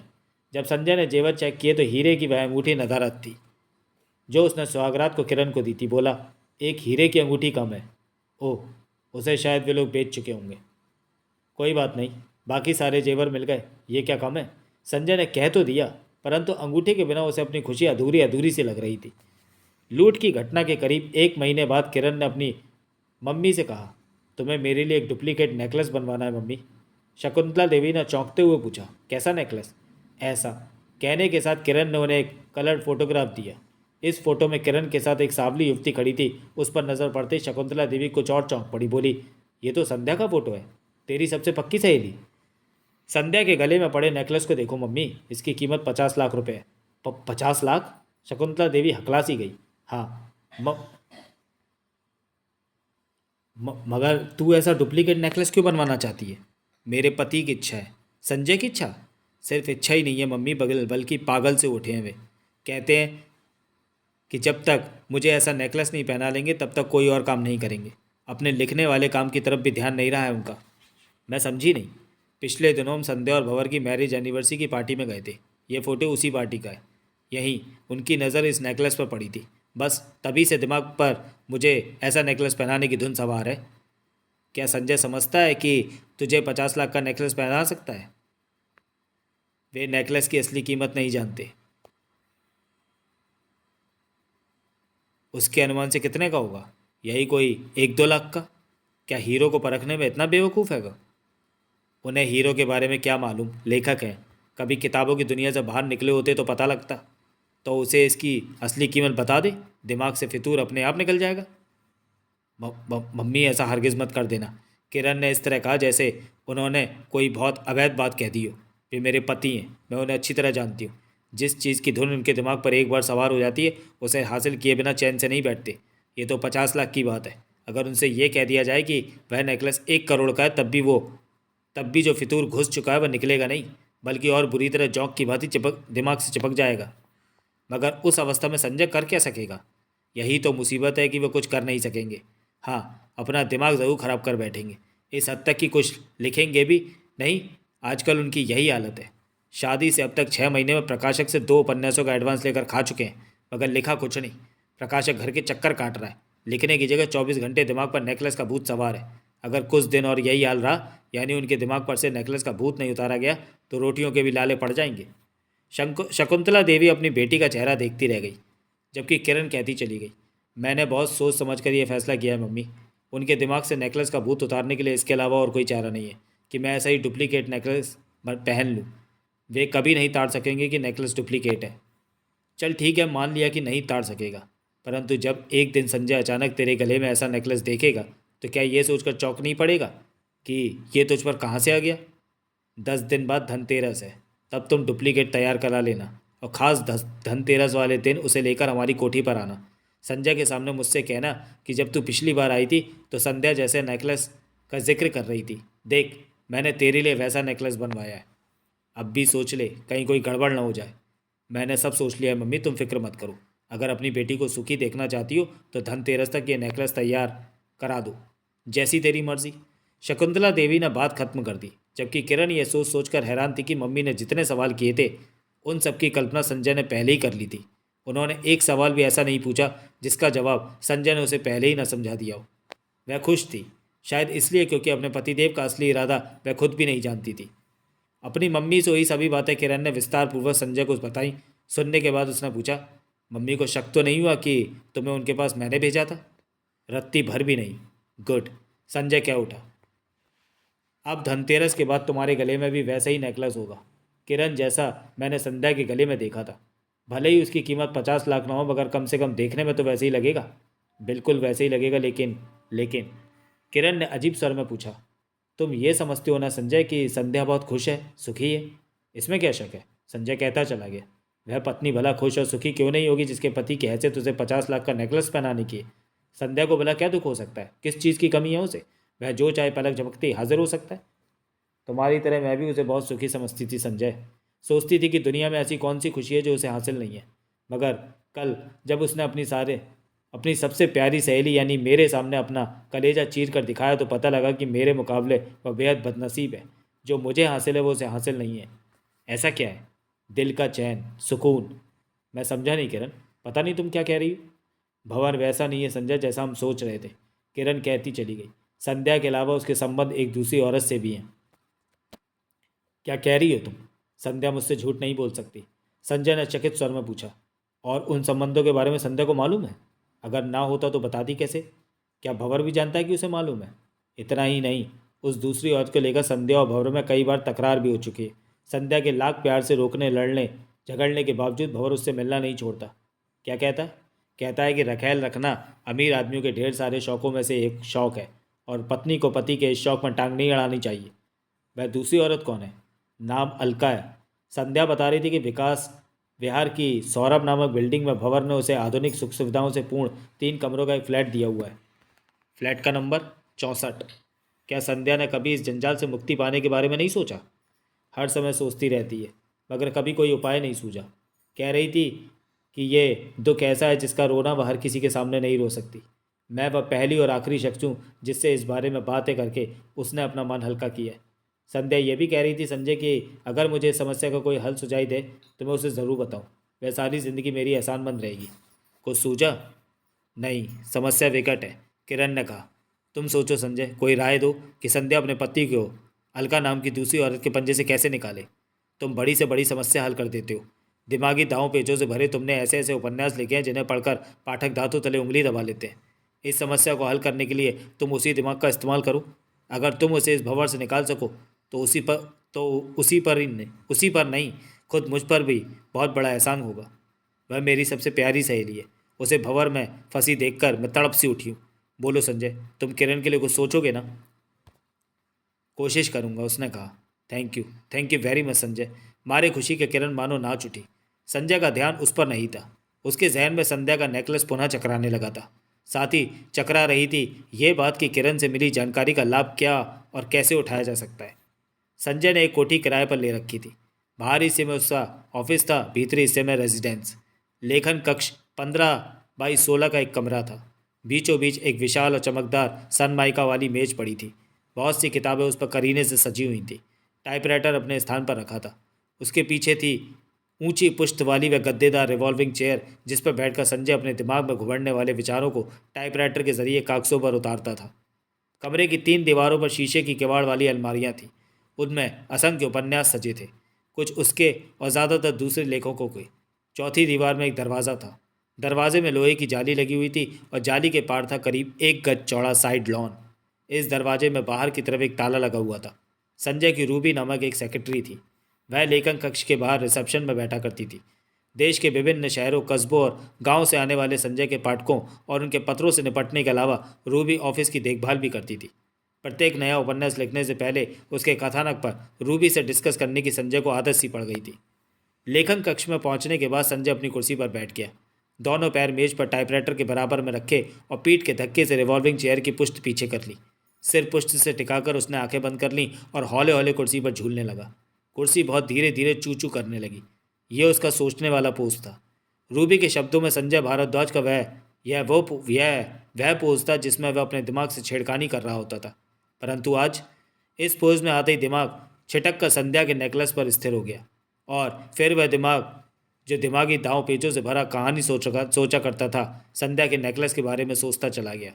जब संजय ने जेवर चेक किए तो हीरे की वह अंगूठी नदारद थी जो उसने सुहागरात को किरण को दी थी। बोला, एक हीरे की अंगूठी कम है। ओह, उसे शायद वे लोग बेच चुके होंगे। कोई बात नहीं, बाकी सारे जेवर मिल गए, ये क्या कम है? संजय ने कह तो दिया, परंतु अंगूठी के बिना उसे अपनी खुशी अधूरी अधूरी सी लग रही थी। लूट की घटना के करीब 1 महीने बाद किरण ने अपनी मम्मी से कहा, तुम्हें मेरे लिए एक डुप्लीकेट नेकलेस बनवाना है मम्मी। शकुंतला देवी ने चौंकते हुए पूछा, कैसा नेकलेस? ऐसा कहने के साथ किरण ने उन्हें एक कलर्ड फोटोग्राफ दिया। इस फोटो में किरण के साथ एक सांवली युवती खड़ी थी। उस पर नज़र पड़ते ही शकुंतला देवी कुछ और चौंक पड़ी। बोली, ये तो संध्या का फोटो है, तेरी सबसे पक्की सहेली। संध्या के गले में पड़े नेकलेस को देखो मम्मी, इसकी कीमत 50 लाख रुपए है। 50 लाख? शकुंतला देवी हकला सी गई। हाँ, मगर तू ऐसा डुप्लीकेट नेकलेस क्यों बनवाना चाहती है? मेरे पति की इच्छा है। संजय की इच्छा? सिर्फ इच्छा ही नहीं है मम्मी, बल्कि पागल से उठे हैं वे। कहते हैं कि जब तक मुझे ऐसा नेकलेस नहीं पहना लेंगे तब तक कोई और काम नहीं करेंगे। अपने लिखने वाले काम की तरफ भी ध्यान नहीं रहा है उनका। मैं समझी नहीं। पिछले दिनों हम संध्या और भंवर की मैरिज एनिवर्सरी की पार्टी में गए थे। ये फ़ोटो उसी पार्टी का है। यहीं उनकी नज़र इस नेकलेस पर पड़ी थी। बस तभी से दिमाग पर मुझे ऐसा नेकलेस पहनाने की धुन सवार है। क्या संजय समझता है कि तुझे 50 लाख का नेकलेस पहना सकता है? वे नेकलेस की असली कीमत नहीं जानते। उसके अनुमान से कितने का होगा? यही कोई 1-2 लाख का। क्या हीरो को परखने में इतना बेवकूफ़ है वो? उन्हें हीरो के बारे में क्या मालूम? लेखक हैं, कभी किताबों की दुनिया से बाहर निकले होते तो पता लगता। तो उसे इसकी असली कीमत बता दे, दिमाग से फितूर अपने आप निकल जाएगा। मम्मी, ऐसा हरगिज़ मत कर देना। किरण ने इस तरह कहा जैसे उन्होंने कोई बहुत अवैध बात कह दी हो। वे मेरे पति हैं, मैं उन्हें अच्छी तरह जानती हूँ। जिस चीज़ की धुन उनके दिमाग पर एक बार सवार हो जाती है उसे हासिल किए बिना चैन से नहीं बैठते। ये तो 50 लाख की बात है। अगर उनसे ये कह दिया जाए कि वह नेकलेस 1 करोड़ का है, तब भी जो फितूर घुस चुका है वह निकलेगा नहीं, बल्कि और बुरी तरह जौंक की भांति दिमाग से चिपक जाएगा। मगर उस अवस्था में संजय कर क्या सकेगा? यही तो मुसीबत है कि वह कुछ कर नहीं सकेंगे। हाँ, अपना दिमाग ज़रूर ख़राब कर बैठेंगे। इस हद तक कि कुछ लिखेंगे भी नहीं। आजकल उनकी यही हालत है। शादी से अब तक 6 महीने में प्रकाशक से 2 उपन्यासों का एडवांस लेकर खा चुके हैं, मगर लिखा कुछ नहीं। प्रकाशक घर के चक्कर काट रहा है। लिखने की जगह 24 घंटे दिमाग पर नेकलेस का भूत सवार है। अगर कुछ दिन और यही हाल रहा, यानी उनके दिमाग पर से नेकलेस का भूत नहीं उतारा गया, तो रोटियों के भी लाले पड़ जाएंगे। शकुंतला देवी अपनी बेटी का चेहरा देखती रह गई, जबकि किरण कहती चली गई, मैंने बहुत सोच समझ कर यह फैसला किया है मम्मी। उनके दिमाग से नेकलेस का भूत उतारने के लिए इसके अलावा और कोई चारा नहीं है कि मैं ऐसा ही डुप्लीकेट नेकलेस पहन लूँ। वे कभी नहीं ताड़ सकेंगे कि नेकलेस डुप्लीकेट है। चल ठीक है, मान लिया कि नहीं ताड़ सकेगा, परंतु जब एक दिन संजय अचानक तेरे गले में ऐसा नेकलेस देखेगा, तो क्या ये सोचकर चौंक नहीं पड़ेगा कि ये तुझ पर कहाँ से आ गया? 10 दिन बाद धनतेरस है, तब तुम डुप्लीकेट तैयार करा लेना, और ख़ास धनतेरस वाले दिन उसे लेकर हमारी कोठी पर आना। संजय के सामने मुझसे कहना कि जब तू पिछली बार आई थी तो संध्या जैसे नेकलेस का जिक्र कर रही थी, देख मैंने तेरे लिए वैसा नेकलेस बनवाया है। अब भी सोच ले, कहीं कोई गड़बड़ ना हो जाए। मैंने सब सोच लिया है मम्मी, तुम फिक्र मत करो। अगर अपनी बेटी को सुखी देखना चाहती हो तो धनतेरस तक ये नेकलेस तैयार करा दो, जैसी तेरी मर्जी। शकुंतला देवी ने बात खत्म कर दी, जबकि किरण ये सोच सोचकर हैरान थी कि मम्मी ने जितने सवाल किए थे उन सब की कल्पना संजय ने पहले ही कर ली थी। उन्होंने एक सवाल भी ऐसा नहीं पूछा जिसका जवाब संजय ने उसे पहले ही ना समझा दिया हो। वह खुश थी, शायद इसलिए क्योंकि अपने पतिदेव का असली इरादा वह खुद भी नहीं जानती थी। अपनी मम्मी से हुई सभी बातें किरण ने विस्तार पूर्वक संजय को बताई। सुनने के बाद उसने पूछा, मम्मी को शक तो नहीं हुआ कि तुम्हें उनके पास मैंने भेजा था? रत्ती भर भी नहीं। गुड। संजय क्या उठा, अब धनतेरस के बाद तुम्हारे गले में भी वैसा ही नेकलेस होगा, किरण, जैसा मैंने संध्या के गले में देखा था। भले ही उसकी कीमत 50 लाख ना हो, मगर कम से कम देखने में तो वैसे ही लगेगा। बिल्कुल वैसे ही लगेगा, लेकिन किरण ने अजीब स्वर में पूछा, तुम ये समझते हो ना संजय कि संध्या बहुत खुश है, सुखी है? इसमें क्या शक है? संजय कहता चला गया। वह पत्नी भला खुश और सुखी क्यों नहीं होगी जिसके पति की हैसियत उसे 50 लाख का नेकलेस पहनाने की है? संध्या को भला क्या दुख हो सकता है? किस चीज़ की कमी है उसे? वह जो चाहे पलक झपकते ही हाजिर हो सकता है। तुम्हारी तरह मैं भी उसे बहुत सुखी समझती थी संजय। सोचती थी कि दुनिया में ऐसी कौन सी खुशी है जो उसे हासिल नहीं है। मगर कल जब उसने अपनी सबसे प्यारी सहेली यानी मेरे सामने अपना कलेजा चीर कर दिखाया, तो पता लगा कि मेरे मुकाबले वह बेहद बदनसीब है। जो मुझे हासिल है वो उसे हासिल नहीं है। ऐसा क्या है? दिल का चैन, सुकून। मैं समझा नहीं किरण, पता नहीं तुम क्या कह रही हो। भंवर वैसा नहीं है संजय जैसा हम सोच रहे थे, किरण कहती चली गई। संध्या के अलावा उसके संबंध एक दूसरी औरत से भी हैं। क्या कह रही हो तुम? संध्या मुझसे झूठ नहीं बोल सकती, संजय ने चकित स्वर में पूछा। और उन संबंधों के बारे में संध्या को मालूम है? अगर ना होता तो बताती कैसे? क्या भंवर भी जानता है कि उसे मालूम है? इतना ही नहीं, उस दूसरी औरत को लेकर संध्या और भंवर में कई बार तकरार भी हो चुकी है। संध्या के लाख प्यार से रोकने, लड़ने झगड़ने के बावजूद भंवर उससे मिलना नहीं छोड़ता। क्या कहता है? कहता है कि रखेल रखना अमीर आदमियों के ढेर सारे शौकों में से एक शौक है, और पत्नी को पति के इस शौक में टांग नहीं अड़ानी चाहिए। वह दूसरी औरत कौन है? नाम अलका है। संध्या बता रही थी कि विकास विहार की सौरभ नामक बिल्डिंग में भंवर ने उसे आधुनिक सुख सुविधाओं से पूर्ण 3 कमरों का एक फ्लैट दिया हुआ है। फ्लैट का नंबर 64। क्या संध्या ने कभी इस जंजाल से मुक्ति पाने के बारे में नहीं सोचा? हर समय सोचती रहती है, मगर कभी कोई उपाय नहीं सूझा। कह रही थी कि ये दुख ऐसा है जिसका रोना वह हर किसी के सामने नहीं रो सकती। मैं वह पहली और आखिरी शख्स हूँ जिससे इस बारे में बातें करके उसने अपना मन हल्का किया है। संध्या ये भी कह रही थी संजय कि अगर मुझे इस समस्या का कोई हल सुझाई दे तो मैं उसे ज़रूर बताऊँ। वह सारी ज़िंदगी मेरी एहसान बंद रहेगी। कुछ सूझा? नहीं, समस्या विकट है, किरण ने कहा। तुम सोचो संजय, कोई राय दो कि संध्या अपने पति को अलका नाम की दूसरी औरत के पंजे से कैसे निकाले। तुम बड़ी से बड़ी समस्या हल कर देते हो। दिमागी दांव पेचों से भरे तुमने ऐसे ऐसे उपन्यास लिखे हैं जिन्हें पढ़कर पाठक दांतों तले उंगली दबा लेते हैं। इस समस्या को हल करने के लिए तुम उसी दिमाग का इस्तेमाल करो। अगर तुम उसे इस भंवर से निकाल सको तो उसी पर नहीं, खुद मुझ पर भी बहुत बड़ा एहसान होगा। वह मेरी सबसे प्यारी सहेली है, उसे भंवर में फंसी देखकर मैं तड़प सी उठी हूँ। बोलो संजय, तुम किरण के लिए कुछ सोचोगे ना? कोशिश करूँगा, उसने कहा। Thank you very much Sanjay. मारे खुशी के किरण मानो नाच उठी। संजय का ध्यान उस पर नहीं था। उसके जहन में संध्या का नेकलेस पुनः चकराने लगा था। साथ ही चकरा रही थी ये बात कि किरण से मिली जानकारी का लाभ क्या और कैसे उठाया जा सकता है। संजय ने एक कोठी किराए पर ले रखी थी। बाहरी हिस्से में उसका ऑफिस था, भीतरी हिस्से में रेजिडेंस। लेखन कक्ष 15 बाई 16 का एक कमरा था। बीचों बीच एक विशाल और चमकदार सनमाइका वाली मेज पड़ी थी। बहुत सी किताबें उस पर करीने से सजी हुई थी। टाइपराइटर अपने स्थान पर रखा था। उसके पीछे थी ऊंची पुश्त वाली व गद्देदार रिवॉल्विंग चेयर, जिस पर बैठकर संजय अपने दिमाग में घुबड़ने वाले विचारों को टाइपराइटर के जरिए कागजों पर उतारता था। कमरे की 3 दीवारों पर शीशे की किवाड़ वाली अलमारियां थीं। उनमें असंख्य उपन्यास सजे थे, कुछ उसके और ज़्यादातर दूसरे लेखकों के। चौथी दीवार में एक दरवाज़ा था। दरवाजे में लोहे की जाली लगी हुई थी और जाली के पार था करीब 1 गज चौड़ा साइड लॉन। इस दरवाजे में बाहर की तरफ एक ताला लगा हुआ था। संजय की रूबी नामक एक सेक्रेटरी थी। वह लेखन कक्ष के बाहर रिसेप्शन में बैठा करती थी। देश के विभिन्न शहरों, कस्बों और गांव से आने वाले संजय के पाठकों और उनके पत्रों से निपटने के अलावा रूबी ऑफिस की देखभाल भी करती थी। प्रत्येक नया उपन्यास लिखने से पहले उसके कथानक पर रूबी से डिस्कस करने की संजय को आदत सी पड़ गई थी। लेखन कक्ष में पहुंचने के बाद संजय अपनी कुर्सी पर बैठ गया। दोनों पैर मेज पर टाइपराइटर के बराबर में रखे और पीठ के धक्के से रिवॉल्विंग चेयर की पुश्त पीछे कर ली। सिर पुश्त से टिकाकर उसने आंखें बंद कर लीं और हौले हौले कुर्सी पर झूलने लगा। कुर्सी बहुत धीरे धीरे चू चू करने लगी। यह उसका सोचने वाला पोज था। रूबी के शब्दों में संजय भारद्वाज का वह पोज था जिसमें वह अपने दिमाग से छेड़खानी कर रहा होता था। परंतु आज इस पोज में आते ही दिमाग छिटक कर संध्या के नेकलेस पर स्थिर हो गया और फिर वह दिमाग जो दिमागी दांव पेचों से भरा कहानी सोचा करता था, संध्या के नेकलेस के बारे में सोचता चला गया।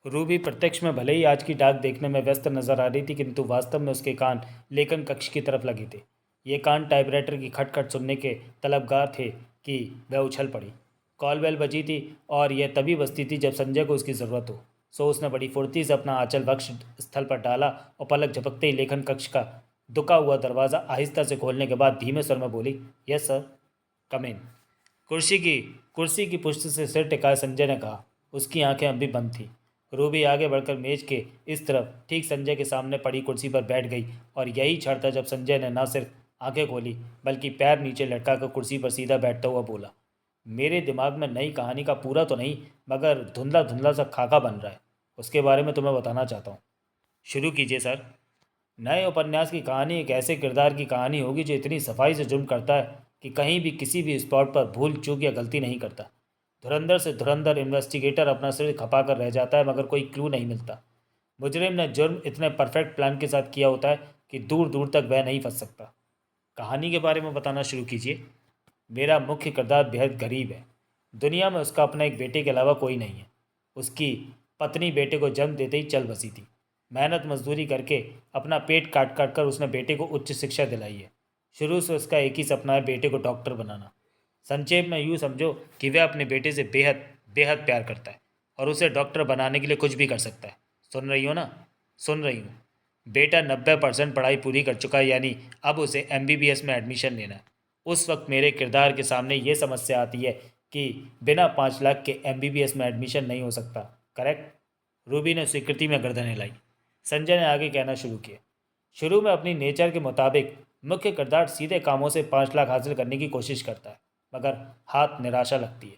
रूबी प्रत्यक्ष में भले ही आज की डाक देखने में व्यस्त नजर आ रही थी, किंतु वास्तव में उसके कान लेखन कक्ष की तरफ लगे थे। ये कान टाइपराइटर की खटखट सुनने के तलबगार थे कि वह उछल पड़ी। कॉल बेल बजी थी और यह तभी बजती थी जब संजय को उसकी ज़रूरत हो। सो उसने बड़ी फुर्ती से अपना आंचल वक्ष स्थल पर डाला और पलक झपकते ही लेखन कक्ष का दुका हुआ दरवाज़ा आहिस्ता से खोलने के बाद धीमे स्वर में बोली, यस सर, कम इन। कुर्सी की पुष्ट से सिर टिकाए संजय ने कहा। उसकी आंखें अभी बंद थी। रूबी आगे बढ़कर मेज के इस तरफ ठीक संजय के सामने पड़ी कुर्सी पर बैठ गई और यही क्षण था जब संजय ने न सिर्फ आंखें खोली बल्कि पैर नीचे लटकाकर कुर्सी पर सीधा बैठता हुआ बोला, मेरे दिमाग में नई कहानी का पूरा तो नहीं मगर धुंधला धुंधला सा खाका बन रहा है। उसके बारे में तुम्हें बताना चाहता हूँ। शुरू कीजिए सर। नए उपन्यास की कहानी एक ऐसे किरदार की कहानी होगी जो इतनी सफाई से जुर्म करता है कि कहीं भी किसी भी स्पॉट पर भूल चूक या गलती नहीं करता। धुरंधर से धुरंधर इन्वेस्टिगेटर अपना सिर खपा कर रह जाता है मगर कोई क्लू नहीं मिलता। मुजरिम ने जुर्म इतने परफेक्ट प्लान के साथ किया होता है कि दूर दूर तक वह नहीं फंस सकता। कहानी के बारे में बताना शुरू कीजिए। मेरा मुख्य किरदार बेहद गरीब है। दुनिया में उसका अपना एक बेटे के अलावा कोई नहीं है। उसकी पत्नी बेटे को जन्म देते ही चल बसी थी। मेहनत मजदूरी करके अपना पेट काट काट कर उसने बेटे को उच्च शिक्षा दिलाई है। शुरू से उसका एक ही सपना है, बेटे को डॉक्टर बनाना। संक्षेप में यूँ समझो कि वह अपने बेटे से बेहद बेहद प्यार करता है और उसे डॉक्टर बनाने के लिए कुछ भी कर सकता है। सुन रही हो ना? सुन रही हूँ। बेटा 90% पढ़ाई पूरी कर चुका है, यानी अब उसे MBBS में एडमिशन लेना है। उस वक्त मेरे किरदार के सामने ये समस्या आती है कि बिना 5 लाख के MBBS में एडमिशन नहीं हो सकता। करेक्ट? रूबी ने स्वीकृति में गर्दन हिलाई। संजय ने आगे कहना शुरू किया। शुरू में अपनी नेचर के मुताबिक मुख्य किरदार सीधे कामों से 5 लाख हासिल करने की कोशिश करता है मगर हाथ निराशा लगती है।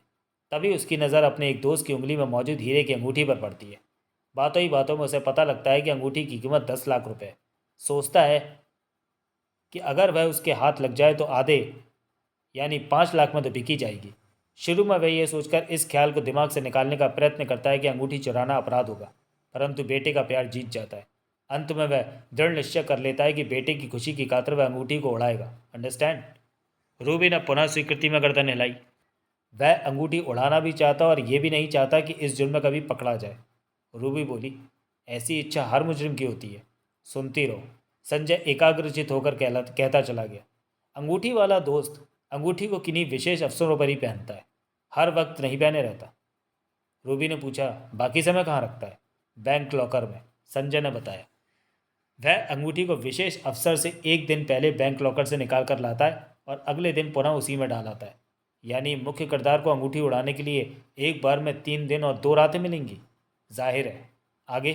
तभी उसकी नज़र अपने एक दोस्त की उंगली में मौजूद हीरे की अंगूठी पर पड़ती है। बातों ही बातों में उसे पता लगता है कि अंगूठी की कीमत 10 लाख रुपए है। सोचता है कि अगर वह उसके हाथ लग जाए तो आधे यानी 5 लाख में तो बिकी जाएगी। शुरू में वह यह सोचकर इस ख्याल को दिमाग से निकालने का प्रयत्न करता है कि अंगूठी चुराना अपराध होगा, परंतु बेटे का प्यार जीत जाता है। अंत में वह दृढ़ निश्चय कर लेता है कि बेटे की खुशी की खातिर वह अंगूठी को उड़ाएगा। अंडरस्टैंड? रूबी ने पुनः स्वीकृति में गर्दन हिलाई। वह अंगूठी उड़ाना भी चाहता और ये भी नहीं चाहता कि इस जुर्म में कभी पकड़ा जाए। रूबी बोली, ऐसी इच्छा हर मुजरिम की होती है। सुनती रहो। संजय एकाग्रचित होकर कहता चला गया। अंगूठी वाला दोस्त अंगूठी को किन्हीं विशेष अवसरों पर ही पहनता है, हर वक्त नहीं पहने रहता। रूबी ने पूछा, बाकी समय कहाँ रखता है? बैंक लॉकर में, संजय ने बताया। वह अंगूठी को विशेष अवसर से एक दिन पहले बैंक लॉकर से निकाल कर लाता है और अगले दिन पुनः उसी में डाल आता है। यानी मुख्य किरदार को अंगूठी उड़ाने के लिए एक बार में 3 दिन और 2 रातें मिलेंगी। जाहिर है। आगे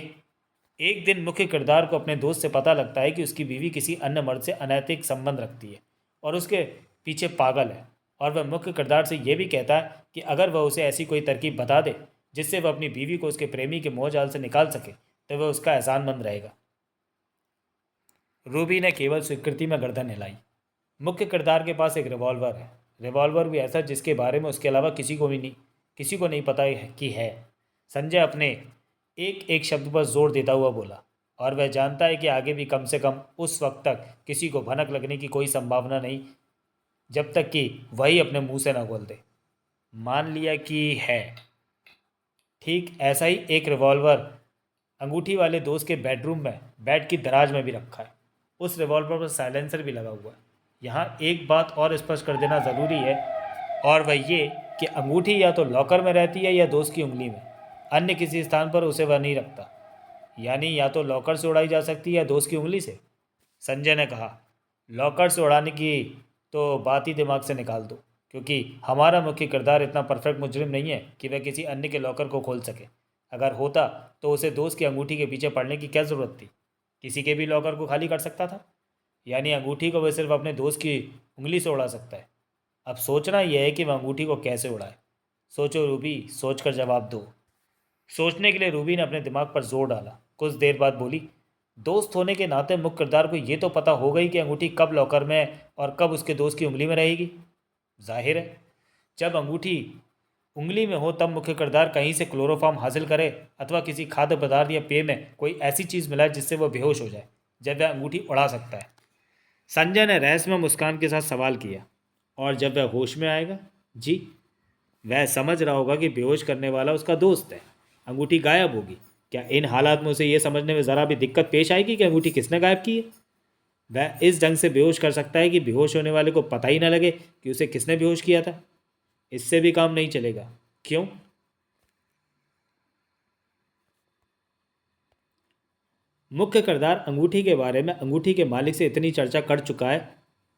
एक दिन मुख्य किरदार को अपने दोस्त से पता लगता है कि उसकी बीवी किसी अन्य मर्द से अनैतिक संबंध रखती है और उसके पीछे पागल है, और वह मुख्य किरदार से यह भी कहता है कि अगर वह उसे ऐसी कोई तरकीब बता दे जिससे वह अपनी बीवी को उसके प्रेमी के मोहजाल से निकाल सके तो वह उसका एहसानमंद रहेगा। रूबी ने केवल स्वीकृति में गर्दन हिलाई। मुख्य किरदार के पास एक रिवॉल्वर है। रिवॉल्वर भी ऐसा जिसके बारे में उसके अलावा किसी को नहीं पता है कि है। संजय अपने एक एक शब्द पर जोर देता हुआ बोला, और वह जानता है कि आगे भी कम से कम उस वक्त तक किसी को भनक लगने की कोई संभावना नहीं जब तक कि वही अपने मुंह से न बोल दे। मान लिया कि है। ठीक ऐसा ही एक रिवॉल्वर अंगूठी वाले दोस्त के बेडरूम में बेड की दराज में भी रखा है। उस रिवॉल्वर पर साइलेंसर भी लगा हुआ है। यहाँ एक बात और स्पष्ट कर देना ज़रूरी है, और वह ये कि अंगूठी या तो लॉकर में रहती है या दोस्त की उंगली में। अन्य किसी स्थान पर उसे वह नहीं रखता। यानी या तो लॉकर से उड़ाई जा सकती है या दोस्त की उंगली से। संजय ने कहा, लॉकर से उड़ाने की तो बात ही दिमाग से निकाल दो, क्योंकि हमारा मुख्य किरदार इतना परफेक्ट मुजरिम नहीं है कि वह किसी अन्य के लॉकर को खोल सके। अगर होता तो उसे दोस्त की अंगूठी के पीछे पड़ने की क्या ज़रूरत थी? किसी के भी लॉकर को खाली कर सकता था। यानी अंगूठी को वह सिर्फ अपने दोस्त की उंगली से उड़ा सकता है। अब सोचना यह है कि वह अंगूठी को कैसे उड़ाए। सोचो रूबी, सोच कर जवाब दो। सोचने के लिए रूबी ने अपने दिमाग पर जोर डाला। कुछ देर बाद बोली, दोस्त होने के नाते मुख्य किरदार को ये तो पता हो गई कि अंगूठी कब लॉकर में और कब उसके दोस्त की उंगली में रहेगी। जाहिर है, जब अंगूठी उंगली में हो तब मुख्य किरदार कहीं से क्लोरोफॉर्म हासिल करे अथवा किसी खाद्य पदार्थ या पेय में कोई ऐसी चीज़ मिलाए जिससे वह बेहोश हो जाए, जब वह अंगूठी उड़ा सकता है। संजय ने रहस्यमय मुस्कान के साथ सवाल किया, और जब वह होश में आएगा? जी, वह समझ रहा होगा कि बेहोश करने वाला उसका दोस्त है। अंगूठी गायब होगी। क्या इन हालात में उसे यह समझने में ज़रा भी दिक्कत पेश आएगी कि अंगूठी किसने गायब की है? वह इस ढंग से बेहोश कर सकता है कि बेहोश होने वाले को पता ही ना लगे कि उसे किसने बेहोश किया था। इससे भी काम नहीं चलेगा। क्यों? मुख्य किरदार अंगूठी के बारे में अंगूठी के मालिक से इतनी चर्चा कर चुका है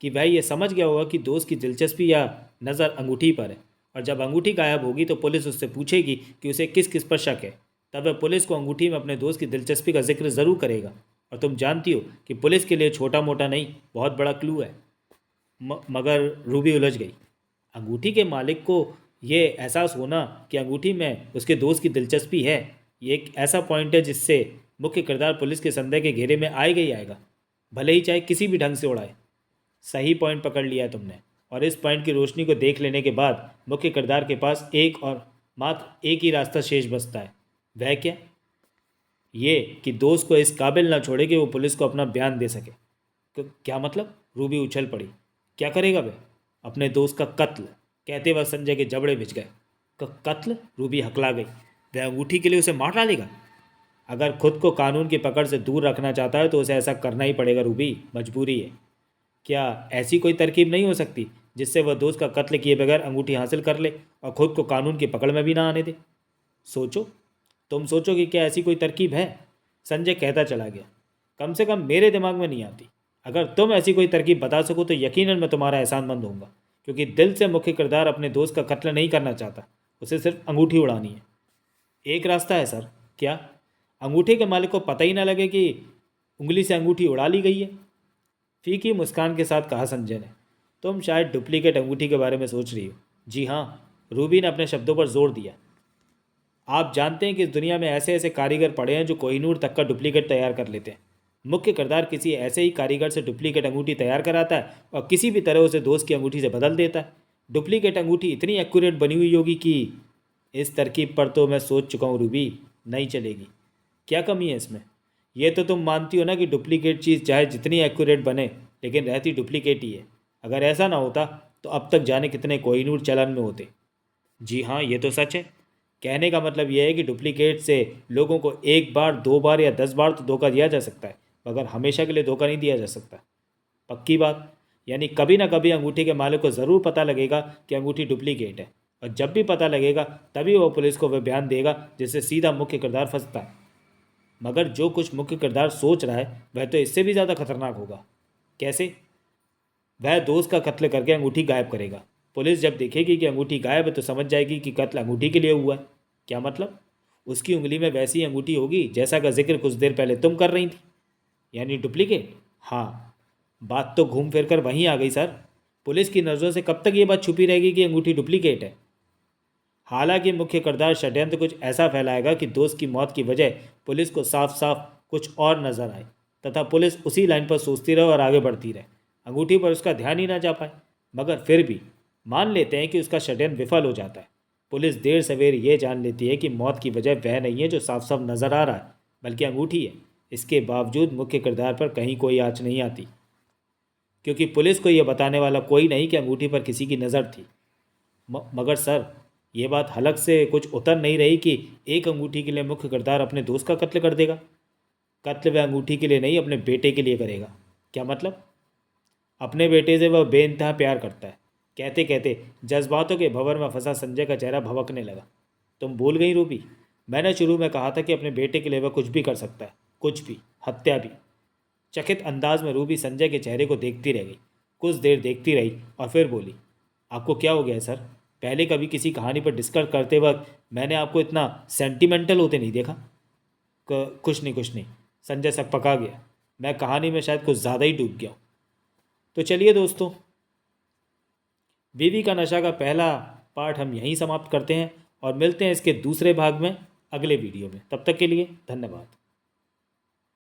कि वह यह समझ गया होगा कि दोस्त की दिलचस्पी या नज़र अंगूठी पर है, और जब अंगूठी गायब होगी तो पुलिस उससे पूछेगी कि उसे किस किस पर शक है। तब वह पुलिस को अंगूठी में अपने दोस्त की दिलचस्पी का जिक्र ज़रूर करेगा। और तुम जानती हो कि पुलिस के लिए छोटा मोटा नहीं, बहुत बड़ा क्लू है। मगर रूबी उलझ गई। अंगूठी के मालिक को ये एहसास होना कि अंगूठी में उसके दोस्त की दिलचस्पी है, ये एक ऐसा पॉइंट है जिससे मुख्य किरदार पुलिस के संदेह के घेरे में आएगा ही आएगा, भले ही चाहे किसी भी ढंग से उड़ाए। सही पॉइंट पकड़ लिया है तुमने, और इस पॉइंट की रोशनी को देख लेने के बाद मुख्य किरदार के पास एक और मात्र एक ही रास्ता शेष बचता है। वह क्या? ये कि दोस्त को इस काबिल ना छोड़े कि वो पुलिस को अपना बयान दे सके। क्या मतलब? रूबी उछल पड़ी। क्या करेगा वह? अपने दोस्त का कत्ल। कहते वह संजय के जबड़े भिज गए। कत्ल? रूबी हकला गई। वह अंगूठी के लिए उसे मार डालेगा? अगर खुद को कानून की पकड़ से दूर रखना चाहता है तो उसे ऐसा करना ही पड़ेगा रूबी, मजबूरी है। क्या ऐसी कोई तरकीब नहीं हो सकती जिससे वह दोस्त का कत्ल किए बगैर अंगूठी हासिल कर ले और खुद को कानून की पकड़ में भी ना आने दे? सोचो, तुम सोचो कि क्या ऐसी कोई तरकीब है? संजय कहता चला गया। कम से कम मेरे दिमाग में नहीं आती। अगर तुम ऐसी कोई तरकीब बता सको तो यकीनन मैं तुम्हारा एहसानमंद होऊंगा, क्योंकि दिल से मुख्य किरदार अपने दोस्त का कत्ल नहीं करना चाहता, उसे सिर्फ अंगूठी उड़ानी है। एक रास्ता है सर। क्या? अंगूठी के मालिक को पता ही ना लगे कि उंगली से अंगूठी उड़ा ली गई है। फीकी मुस्कान के साथ कहा संजय ने। तुम शायद डुप्लीकेट अंगूठी के बारे में सोच रही हो। जी हाँ, रूबी ने अपने शब्दों पर जोर दिया। आप जानते हैं कि इस दुनिया में ऐसे ऐसे कारीगर पड़े हैं जो कोहिनूर तक का डुप्लीकेट तैयार कर लेते हैं। मुख्य किरदार किसी ऐसे ही कारीगर से डुप्लीकेट अंगूठी तैयार कराता है और किसी भी तरह उसे दोस्त की अंगूठी से बदल देता है। डुप्लीकेट अंगूठी इतनी एक्यूरेट बनी हुई होगी कि इस तरकीब पर तो मैं सोच चुका हूँ रूबी, नहीं चलेगी। क्या कमी है इसमें? यह तो तुम मानती हो ना कि डुप्लीकेट चीज़ चाहे जितनी एक्यूरेट बने लेकिन रहती डुप्लीकेट ही है। अगर ऐसा ना होता तो अब तक जाने कितने कोहिनूर चलन में होते। जी हाँ, ये तो सच है। कहने का मतलब यह है कि डुप्लीकेट से लोगों को एक बार, दो बार या 10 बार तो धोखा दिया जा सकता है, मगर हमेशा के लिए धोखा नहीं दिया जा सकता। पक्की बात? यानी कभी ना कभी अंगूठी के मालिक को ज़रूर पता लगेगा कि अंगूठी डुप्लीकेट है, और जब भी पता लगेगा तभी वह पुलिस को वह बयान देगा जिससे सीधा मुख्य किरदार फंसता है। मगर जो कुछ मुख्य किरदार सोच रहा है वह तो इससे भी ज़्यादा खतरनाक होगा। कैसे? वह दोस्त का कत्ल करके अंगूठी गायब करेगा। पुलिस जब देखेगी कि अंगूठी गायब है तो समझ जाएगी कि कत्ल अंगूठी के लिए हुआ है। क्या मतलब? उसकी उंगली में वैसी ही अंगूठी होगी जैसा का जिक्र कुछ देर पहले तुम कर रही थी, यानी डुप्लीकेट। हाँ, बात तो घूम फिर कर वहीं आ गई सर। पुलिस की नज़रों से कब तक ये बात छुपी रहेगी कि अंगूठी डुप्लीकेट है? हालांकि मुख्य किरदार षड्यंत्र कुछ ऐसा फैलाएगा कि दोस्त की मौत की वजह पुलिस को साफ साफ कुछ और नजर आए, तथा पुलिस उसी लाइन पर सोचती रहे और आगे बढ़ती रहे, अंगूठी पर उसका ध्यान ही ना जा पाए। मगर फिर भी मान लेते हैं कि उसका षड्यंत्र विफल हो जाता है। पुलिस देर सवेर ये जान लेती है कि मौत की वजह वह नहीं है जो साफ साफ नज़र आ रहा है, बल्कि अंगूठी है। इसके बावजूद मुख्य किरदार पर कहीं कोई आँच नहीं आती, क्योंकि पुलिस को यह बताने वाला कोई नहीं कि अंगूठी पर किसी की नज़र थी। मगर सर, ये बात हलक से कुछ उतर नहीं रही कि एक अंगूठी के लिए मुख्य किरदार अपने दोस्त का कत्ल कर देगा। कत्ल वह अंगूठी के लिए नहीं, अपने बेटे के लिए करेगा। क्या मतलब? अपने बेटे से वह बेइंतहा प्यार करता है। कहते कहते जज्बातों के भंवर में फंसा संजय का चेहरा भवकने लगा। तुम भूल गई रूबी, मैंने शुरू में कहा था कि अपने बेटे के लिए वह कुछ भी कर सकता है, कुछ भी, हत्या भी। चकित अंदाज में रूबी संजय के चेहरे को देखती रह गई। कुछ देर देखती रही और फिर बोली, आपको क्या हो गया है सर? पहले कभी किसी कहानी पर डिस्कस करते वक्त मैंने आपको इतना सेंटिमेंटल होते नहीं देखा। कुछ नहीं, कुछ नहीं। संजय सकपका गया। मैं कहानी में शायद कुछ ज़्यादा ही डूब गया हूँ। तो चलिए दोस्तों, बीवी का नशा का पहला पार्ट हम यहीं समाप्त करते हैं और मिलते हैं इसके दूसरे भाग में अगले वीडियो में। तब तक के लिए धन्यवाद।